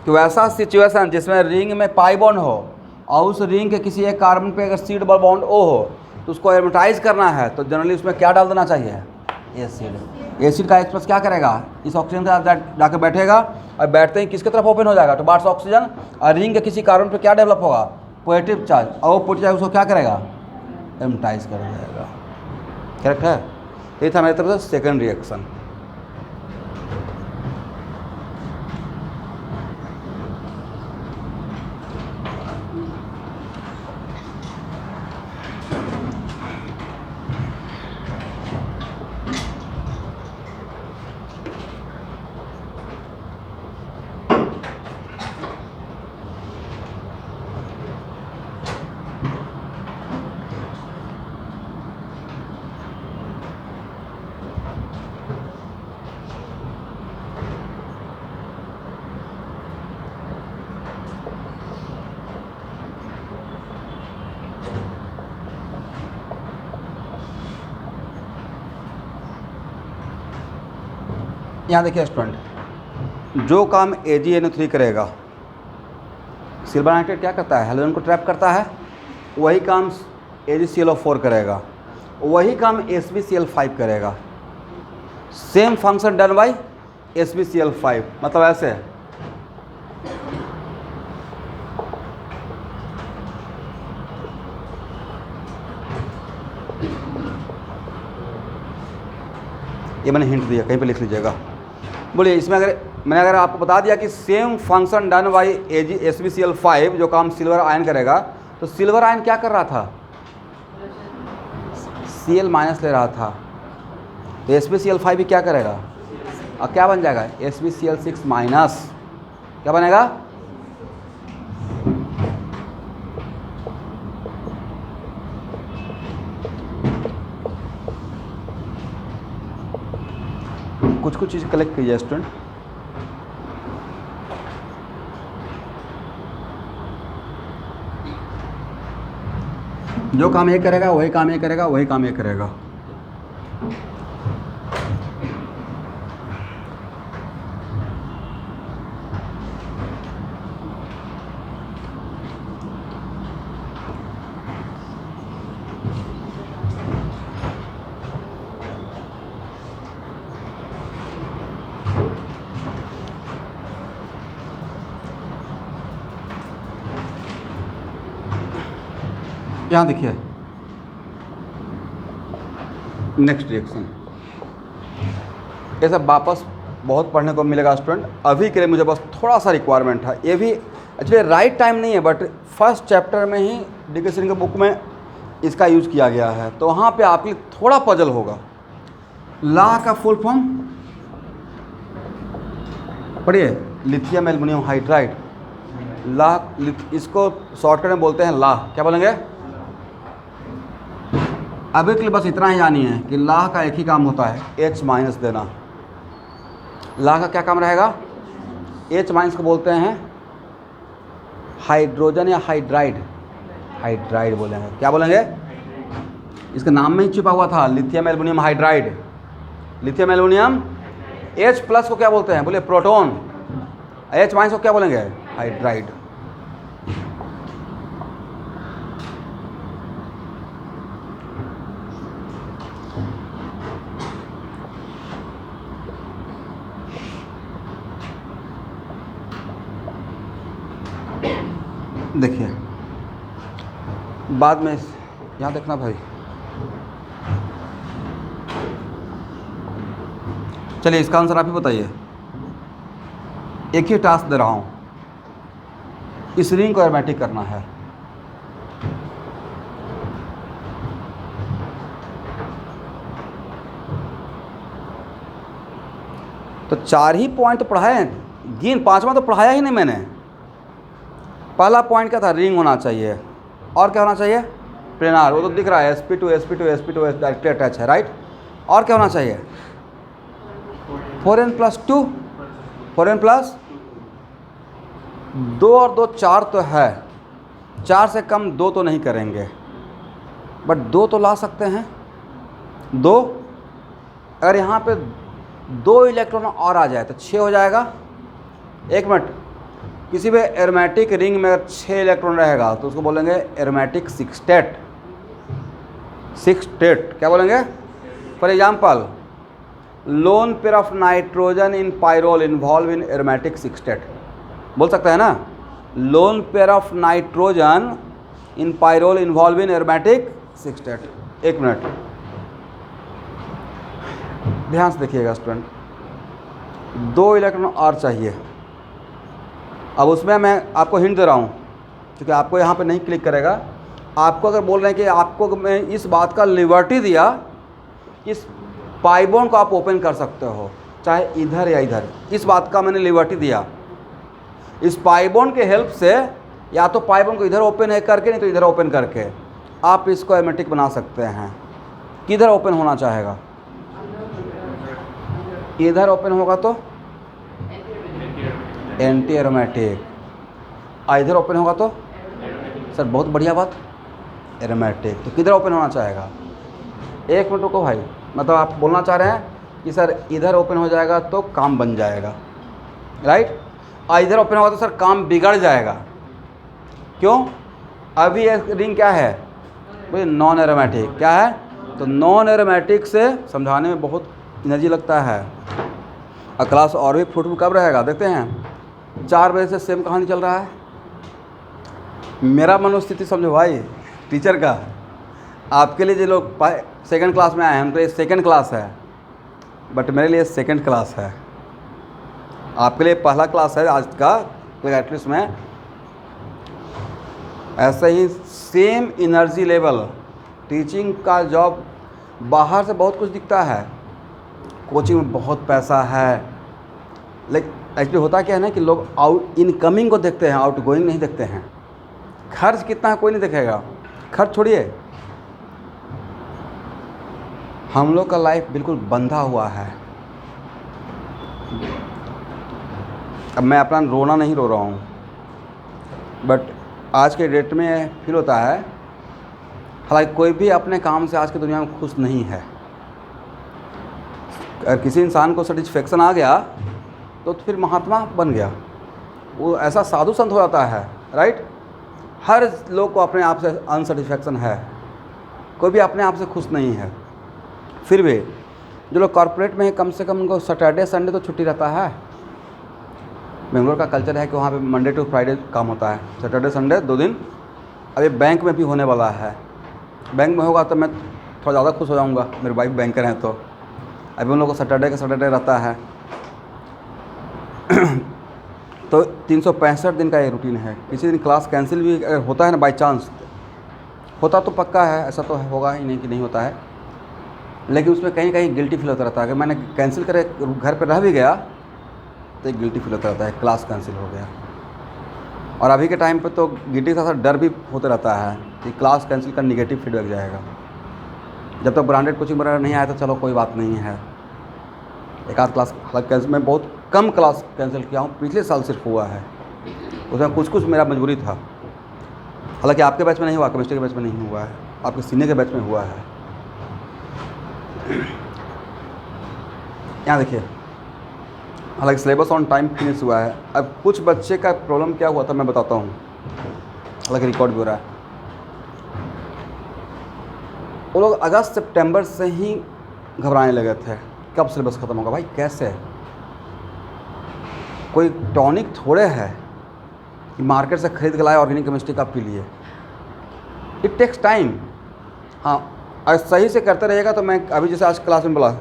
कि वैसा सिचुएशन जिसमें रिंग में पाई बॉन्ड हो और उस रिंग के किसी एक कार्बन पे अगर सी डबल बॉन्ड O हो तो उसको एरोमेटाइज करना है तो जनरली उसमें क्या डाल देना चाहिए? एसिड। एसिड का एक्सप्रेस क्या करेगा? इस ऑक्सीजन के साथ जाकर बैठेगा और बैठते ही किसके तरफ ओपन हो जाएगा? Towards oxygen. और रिंग के किसी कार्बन पे क्या डेवलप होगा? Positive charge. और वो पॉजिटिव चार्ज उसको क्या करेगा? एरोमेटाइज कर जाएगा, करेक्ट है। ये था मेरी तरफ से सेकेंड रिएक्शन। यहाँ देखिए स्टूडेंट, जो काम AgNO3 करेगा, सिल्वर नाइट्रेट क्या करता है? हेलोजन को ट्रैप करता है। वही काम AgClO4 करेगा, वही काम SbCl5 करेगा। Same function done by SbCl5। मतलब ऐसे ये मैंने हिंट दिया, कहीं पे लिख लीजिएगा। बोलिए इसमें अगर आपको बता दिया कि same function done by SbCl5 जो काम सिल्वर आयन करेगा, तो सिल्वर आयन क्या कर रहा था? Cl माइनस ले रहा था। तो SbCl5 भी क्या करेगा? और क्या बन जाएगा? SbCl6 minus. क्या बनेगा? कुछ चीज़ कलेक्ट कीजिए स्टूडेंट। जो काम ये करेगा वही काम ये करेगा, वही काम ये करेगा। यहाँ देखिए नेक्स्ट रिएक्शन। ये सब वापस बहुत पढ़ने को मिलेगा स्टूडेंट। अभी के लिए मुझे बस थोड़ा सा रिक्वायरमेंट है। ये भी एक्चुअली राइट टाइम नहीं है, बट फर्स्ट चैप्टर में ही डी.के. सिंह के बुक में इसका यूज़ किया गया है, तो वहाँ पे आपके लिए थोड़ा पजल होगा। ला का फुल फॉर्म पढ़िए, लिथियम एल्युमिनियम हाइड्राइड। लाह, इसको शॉर्टकट में बोलते हैं लाह। क्या बोलेंगे? अभी के लिए बस इतना ही जानिए कि लाह का एक ही काम होता है, H माइनस देना। लाह का क्या काम रहेगा? H माइनस को बोलते हैं हाइड्रोजन या हाइड्राइड, हाइड्राइड बोलेंगे। क्या बोलेंगे? इसके नाम में ही छिपा हुआ था, lithium aluminium hydride. Lithium aluminium. H plus को क्या बोलते हैं? बोले प्रोटॉन। H माइनस को क्या बोलेंगे? हाइड्राइड। देखिए बाद में यहाँ देखना भाई। चलिए इसका आंसर आप ही बताइए। एक ही टास्क दे रहा हूँ, इस रिंग को एरोमेटिक करना है। तो 4 ही पॉइंट तो पढ़ाए हैं, गिन 5वां तो पढ़ाया ही नहीं मैंने। पहला पॉइंट क्या था? रिंग होना चाहिए। और क्या होना चाहिए? प्लेनार, वो तो दिख रहा है, sp2 sp2 sp2 directly attach है, राइट। और क्या होना चाहिए? 4n+2, 4n+2 और 2 4 तो है, 4 से कम 2 तो नहीं करेंगे, बट 2 तो ला सकते हैं। 2 अगर यहाँ पे 2 इलेक्ट्रॉन और आ जाए तो 6 हो जाएगा। 1 मिनट, किसी भी एरोमेटिक रिंग में अगर 6 इलेक्ट्रॉन रहेगा तो उसको बोलेंगे एरोमेटिक सिक्सटेट। सिक्सटेट क्या बोलेंगे? For example, lone pair of nitrogen in pyrrole involve in aromatic sextet, बोल सकते हैं ना। Lone pair of nitrogen in pyrrole involve in aromatic sextet. 1 minute ध्यान से देखिएगा स्टूडेंट, 2 इलेक्ट्रॉन और चाहिए। अब उसमें मैं आपको हिंट दे रहा हूँ, क्योंकि आपको यहाँ पे नहीं क्लिक करेगा। आपको अगर बोल रहे हैं कि आपको मैं इस बात का लिबर्टी दिया, इस पाइबोन को आप ओपन कर सकते हो, चाहे इधर या इधर, इस बात का मैंने लिबर्टी दिया। इस पाइबोन के हेल्प से या तो पाइबोन को इधर ओपन है करके, नहीं तो इधर ओपन करके आप इसको एरोमेटिक बना सकते हैं। किधर ओपन होना चाहेगा? इधर ओपन होगा तो एंटी एरोमेटिक, इधर ओपन होगा तो सर बहुत बढ़िया बात एरोमेटिक। तो किधर ओपन होना चाहेगा? 1 मिनट रुको भाई, मतलब आप बोलना चाह रहे हैं कि सर इधर ओपन हो जाएगा तो काम बन जाएगा, राइट। और इधर ओपन होगा तो सर काम बिगड़ जाएगा। क्यों? अभी ये रिंग क्या है? बोलिए नॉन एरोमेटिक। क्या है? तो नॉन एरोमेटिक से समझाने में बहुत एनर्जी लगता है। और क्लास और भी फ्रूटफुल कब रहेगा देखते हैं। 4 बजे से सेम कहानी चल रहा है। मेरा मनोस्थिति समझो भाई टीचर का। आपके लिए जो लोग 2nd क्लास में आए हैं उनके लिए 2nd क्लास है, बट मेरे लिए 2nd क्लास है। आपके लिए पहला क्लास है आज का एटलीस्ट में। ऐसे ही सेम एनर्जी लेवल। टीचिंग का जॉब बाहर से बहुत कुछ दिखता है, कोचिंग में बहुत पैसा है, लेकिन एक्चुअली होता क्या है ना कि लोग आउट इनकमिंग को देखते हैं, आउट गोइंग नहीं देखते हैं। खर्च कितना है कोई नहीं देखेगा, खर्च छोड़िए। हम लोग का लाइफ बिल्कुल बंधा हुआ है। अब मैं अपना रोना नहीं रो रहा हूँ, बट आज के डेट में फील होता है, हालांकि कोई भी अपने काम से आज की दुनिया में खुश नहीं है। अगर किसी इंसान को सेटिस्फेक्शन आ गया तो फिर महात्मा बन गया, वो ऐसा साधु संत हो जाता है, राइट। हर लोग को अपने आप से अनसेटिस्फेक्शन है, कोई भी अपने आप से खुश नहीं है। फिर भी जो लोग कॉर्पोरेट में हैं कम से कम उनको सैटरडे संडे तो छुट्टी रहता है। बेंगलोर का कल्चर है कि वहाँ पे मंडे टू फ्राइडे काम होता है, सैटरडे संडे 2 दिन। अभी बैंक में भी होने वाला है, बैंक में होगा तो मैं थोड़ा ज़्यादा खुश हो जाऊँगा, मेरे वाइफ बैंकर हैं तो। अभी उन लोगों को सैटरडे का सैटरडे रहता है। तो 365 दिन का ये रूटीन है। किसी दिन क्लास कैंसिल भी अगर होता है ना, बाई चांस होता तो पक्का है, ऐसा तो होगा ही नहीं कि नहीं होता है, लेकिन उसमें कहीं कहीं गिल्टी फील होता रहता है। अगर मैंने कैंसिल करे घर पे रह भी गया तो एक गिल्टी फील होता रहता है, क्लास कैंसिल हो गया। और अभी के टाइम पे तो गिटी का साथ डर भी होता रहता है कि क्लास कैंसिल का निगेटिव फीडबैक जाएगा। जब तक ब्रांडेड कोचिंग वगैरह नहीं आया तो चलो कोई बात नहीं है, एक आध क्लास हालांकि कैंसिल, मैं बहुत कम क्लास कैंसिल किया हूँ, पिछले साल सिर्फ हुआ है, उसमें कुछ कुछ मेरा मजबूरी था। हालांकि आपके बैच में नहीं हुआ, केमिस्ट्री के बैच में नहीं हुआ है, आपके सीनियर के बैच में हुआ है। यहाँ देखिए, हालांकि सिलेबस ऑन टाइम फिनिश हुआ है। अब कुछ बच्चे का प्रॉब्लम क्या हुआ था मैं बताता हूँ, हालांकि रिकॉर्ड भी हो रहा है। वो लोग अगस्त सितंबर से ही घबराने लगे थे, कब सिलेबस ख़त्म होगा। भाई कैसे, कोई टॉनिक थोड़े है कि मार्केट से खरीद के लाए ऑर्गेनिक केमिस्ट्री का पी लिए। It takes time. हाँ, अगर सही से करते रहेगा तो मैं अभी जैसे आज क्लास में बोला,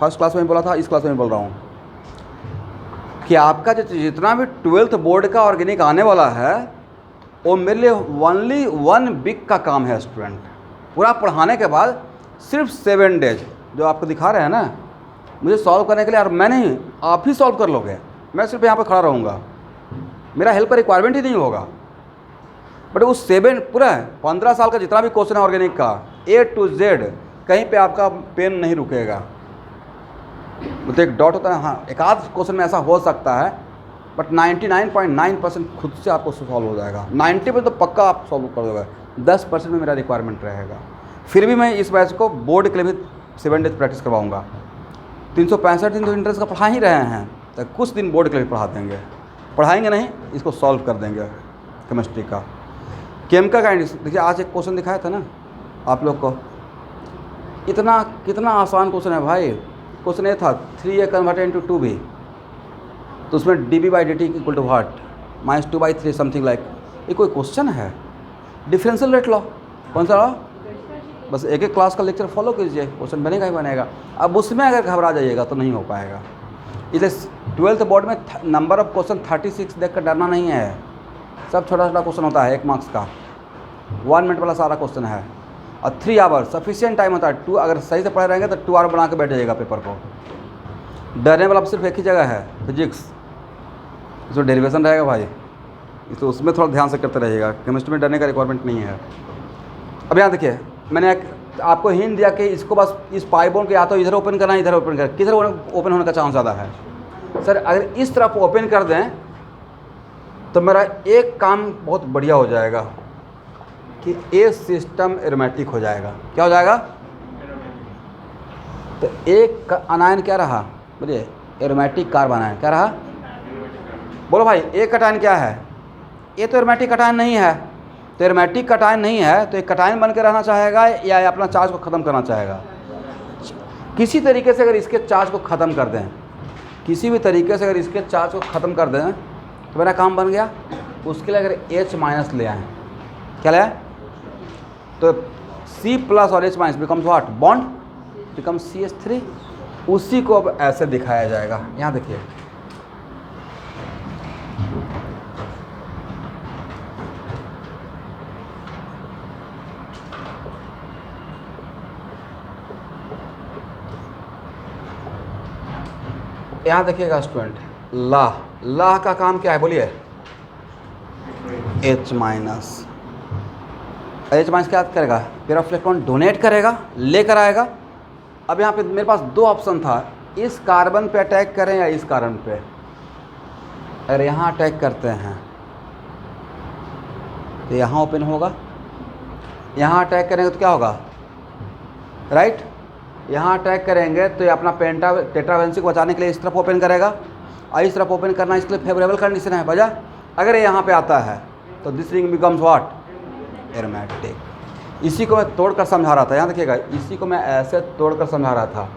फर्स्ट क्लास में बोला था, इस क्लास में बोल रहा हूँ कि आपका जितना भी 12th बोर्ड का ऑर्गेनिक आने वाला है वो मेरे लिए ओनली 1 वीक का काम है स्टूडेंट। पूरा पढ़ाने के बाद सिर्फ 7 डेज जो आपको दिखा रहे हैं ना, मुझे सॉल्व करने के लिए, और मैं नहीं, आप ही सॉल्व कर लोगे, मैं सिर्फ यहाँ पर खड़ा रहूँगा, मेरा हेल्प का रिक्वायरमेंट ही नहीं होगा। बट वो 7 पूरा 15 साल का जितना भी क्वेश्चन है ऑर्गेनिक का A to Z, कहीं पे आपका पेन नहीं रुकेगा। मतलब एक डॉट होता है, हाँ एक आध क्वेश्चन में ऐसा हो सकता है, बट 99.9% खुद से आपको सॉल्व हो जाएगा। 90 पे तो पक्का आप सॉल्व कर दोगे, 10% में मेरा रिक्वायरमेंट रहेगा। फिर भी मैं इस बैच को बोर्ड के लिए भी 7 डेज प्रैक्टिस करवाऊँगा। 365 दिन तो इंट्रेंस का पढ़ा ही रहे हैं, तो कुछ दिन बोर्ड के लिए पढ़ा देंगे, पढ़ाएंगे नहीं, इसको सॉल्व कर देंगे केमिस्ट्री का। केम का गाइडेंस देखिए, आज एक क्वेश्चन दिखाया था ना आप लोग को, इतना कितना आसान क्वेश्चन है भाई। क्वेश्चन ये था 3A कन्वर्टेड इनटू 2B, तो उसमें dB/dt equal to what, -2/3 something like. ये कोई क्वेश्चन है? डिफरेंशियल रेट लॉ, कौन सा लॉ? बस एक एक क्लास का लेक्चर फॉलो कीजिए, क्वेश्चन बनेगा ही बनेगा। अब उसमें अगर घबरा जाइएगा तो नहीं हो पाएगा। इसलिए 12th बोर्ड में नंबर ऑफ क्वेश्चन 36 देख कर डरना नहीं है। सब छोटा छोटा क्वेश्चन होता है, 1 मार्क्स का, 1 मिनट वाला सारा क्वेश्चन है, और 3 आवर सफिशिएंट टाइम होता है। 2 अगर सही से पढ़े रहेंगे तो 2 आवर बना के बैठ जाइएगा पेपर को। डरने वाला सिर्फ एक ही जगह है, फिजिक्स, इसमें डेरिवेशन रहेगा भाई, इसलिए उसमें थोड़ा ध्यान से करते रहिएगा। केमिस्ट्री में डरने का रिक्वायरमेंट नहीं है। अब यहाँ देखिए, मैंने आपको हिंट दिया कि इसको बस इस पाई बॉन्ड को या तो इधर ओपन करना, इधर ओपन करना, किधर ओपन होने का चांस ज़्यादा है? सर अगर इस तरफ ओपन कर दें तो मेरा एक काम बहुत बढ़िया हो जाएगा कि ए सिस्टम एरोमेटिक हो जाएगा। क्या हो जाएगा? तो एक अनायन क्या रहा, बोलिए, एरोमेटिक कार्बन आयन क्या रहा? बोलो भाई, एक कटायन क्या है? ये तो एरोमेटिक कटायन नहीं है। तो एरोमेटिक कटायन नहीं है तो एक कटायन बन के रहना चाहेगा या अपना चार्ज को ख़त्म करना चाहेगा? किसी तरीके से अगर इसके चार्ज को ख़त्म कर दें, किसी भी तरीके से अगर इसके चार्ज को ख़त्म कर दें तो मेरा काम बन गया। उसके लिए अगर H- ले आएँ, क्या ले आए? तो C+ और H- becomes what? Bond, become CH3। उसी को अब ऐसे दिखाया जाएगा। यहाँ देखिए, यहाँ देखिएगा स्टूडेंट, लाह का काम क्या है बोलिए? H-। H- क्या करेगा? पेरोफ्लेक्टोन डोनेट करेगा, लेकर आएगा। अब यहाँ पे मेरे पास 2 ऑप्शन था, इस कार्बन पे अटैक करें या इस कार्बन पे। अगर यहाँ अटैक करते हैं तो यहाँ ओपन होगा, यहाँ अटैक करेंगे तो क्या होगा? राइट, यहाँ अटैक करेंगे तो ये अपना टेट्रावेलेंसी को बचाने के लिए इस तरफ ओपन करेगा, और इस तरफ ओपन करना इसके लिए फेवरेबल कंडीशन है वजह। अगर ये यहाँ पे आता है तो this ring becomes what? Aromatic. इसी को मैं तोड़कर समझा रहा था। यहाँ देखिएगा, इसी को मैं ऐसे तोड़कर समझा रहा था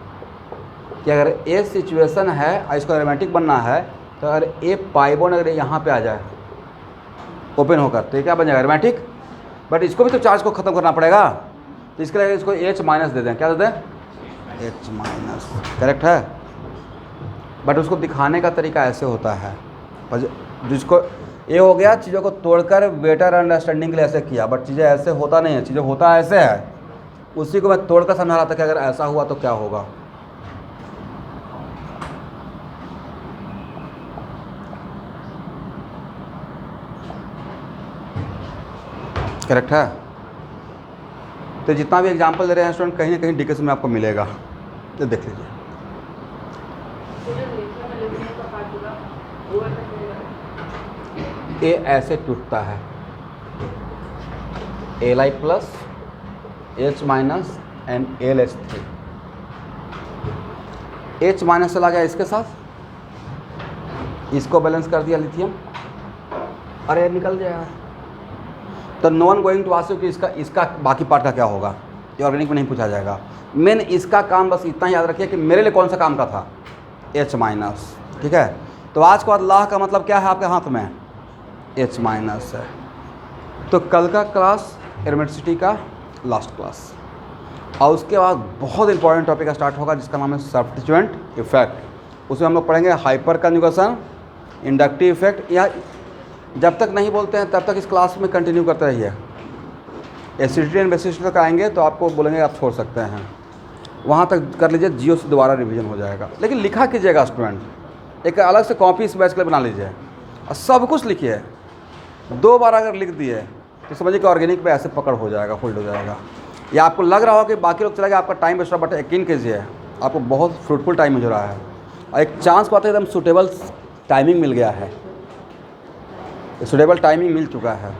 कि अगर ए सिचुएशन है और इसको एरोमेटिक बनना है तो अगर ए पाई बॉन्ड अगर यहाँ पे आ जाए ओपन होकर तो ये क्या बन जाएगा? एरोमेटिक। बट इसको भी तो चार्ज को ख़त्म करना पड़ेगा, तो इसके लिए इसको H- दे दें। क्या दे दें? H-। करेक्ट है, बट उसको दिखाने का तरीका ऐसे होता है, जिसको ये हो गया चीज़ों को तोड़कर बेटर अंडरस्टैंडिंग के लिए ऐसे किया, बट चीज़ें ऐसे होता नहीं है, चीज़ें होता ऐसे है। उसी को मैं तोड़कर समझा रहा था कि अगर ऐसा हुआ तो क्या होगा। करेक्ट है। तो जितना भी एग्जाम्पल दे रहे हैं स्टूडेंट, कहीं ना कहीं डीकेसी में आपको मिलेगा, तो देख लीजिए। तो जो लिखने में लिखने का पार्ट होगा वो ऐसा करेगा। ए ऐसे टूटता है, Li plus H minus and LH3। H minus चला गया इसके साथ, इसको बैलेंस कर दिया लिथियम, अरे निकल गया। तो no one going to ask you कि इसका बाकी पार्ट का क्या होगा, ये ऑर्गेनिक में नहीं पूछा जाएगा। मेन इसका काम बस इतना याद रखिए कि मेरे लिए कौन सा काम का था, H माइनस, ठीक है। तो आज के बाद लाह का मतलब क्या है आपके हाथ में, H माइनस है। तो कल का क्लास एरोमेटिसिटी का लास्ट क्लास, और उसके बाद बहुत इंपॉर्टेंट टॉपिक का स्टार्ट होगा जिसका नाम है सब्स्टिट्यूएंट इफेक्ट। उसमें हम लोग पढ़ेंगे हाइपर कंजुगेशन, इंडक्टिव इफेक्ट, या जब तक नहीं बोलते हैं तब तक इस क्लास में कंटिन्यू करते रहिए। एसिडिटी एंड बेसिसिटी तक आएंगे तो आपको बोलेंगे आप छोड़ सकते हैं, वहाँ तक कर लीजिए, जियो से दोबारा रिवीजन हो जाएगा। लेकिन लिखा कीजिएगा स्टूडेंट, एक अलग से कॉपी इस बैच के लिए बना लीजिए और सब कुछ लिखिए। 2 बार अगर लिख दिए तो समझिए कि ऑर्गेनिक पे ऐसे पकड़ हो जाएगा, होल्ड हो जाएगा। या आपको लग रहा हो कि बाकी लोग चला गया, आपका टाइम वेस्ट हो, बट यकीन कीजिए आपको बहुत फ्रूटफुल टाइम हो रहा है और एक चांस को आता है एकदम सूटेबल टाइमिंग मिल गया है, सूटेबल टाइमिंग मिल चुका है।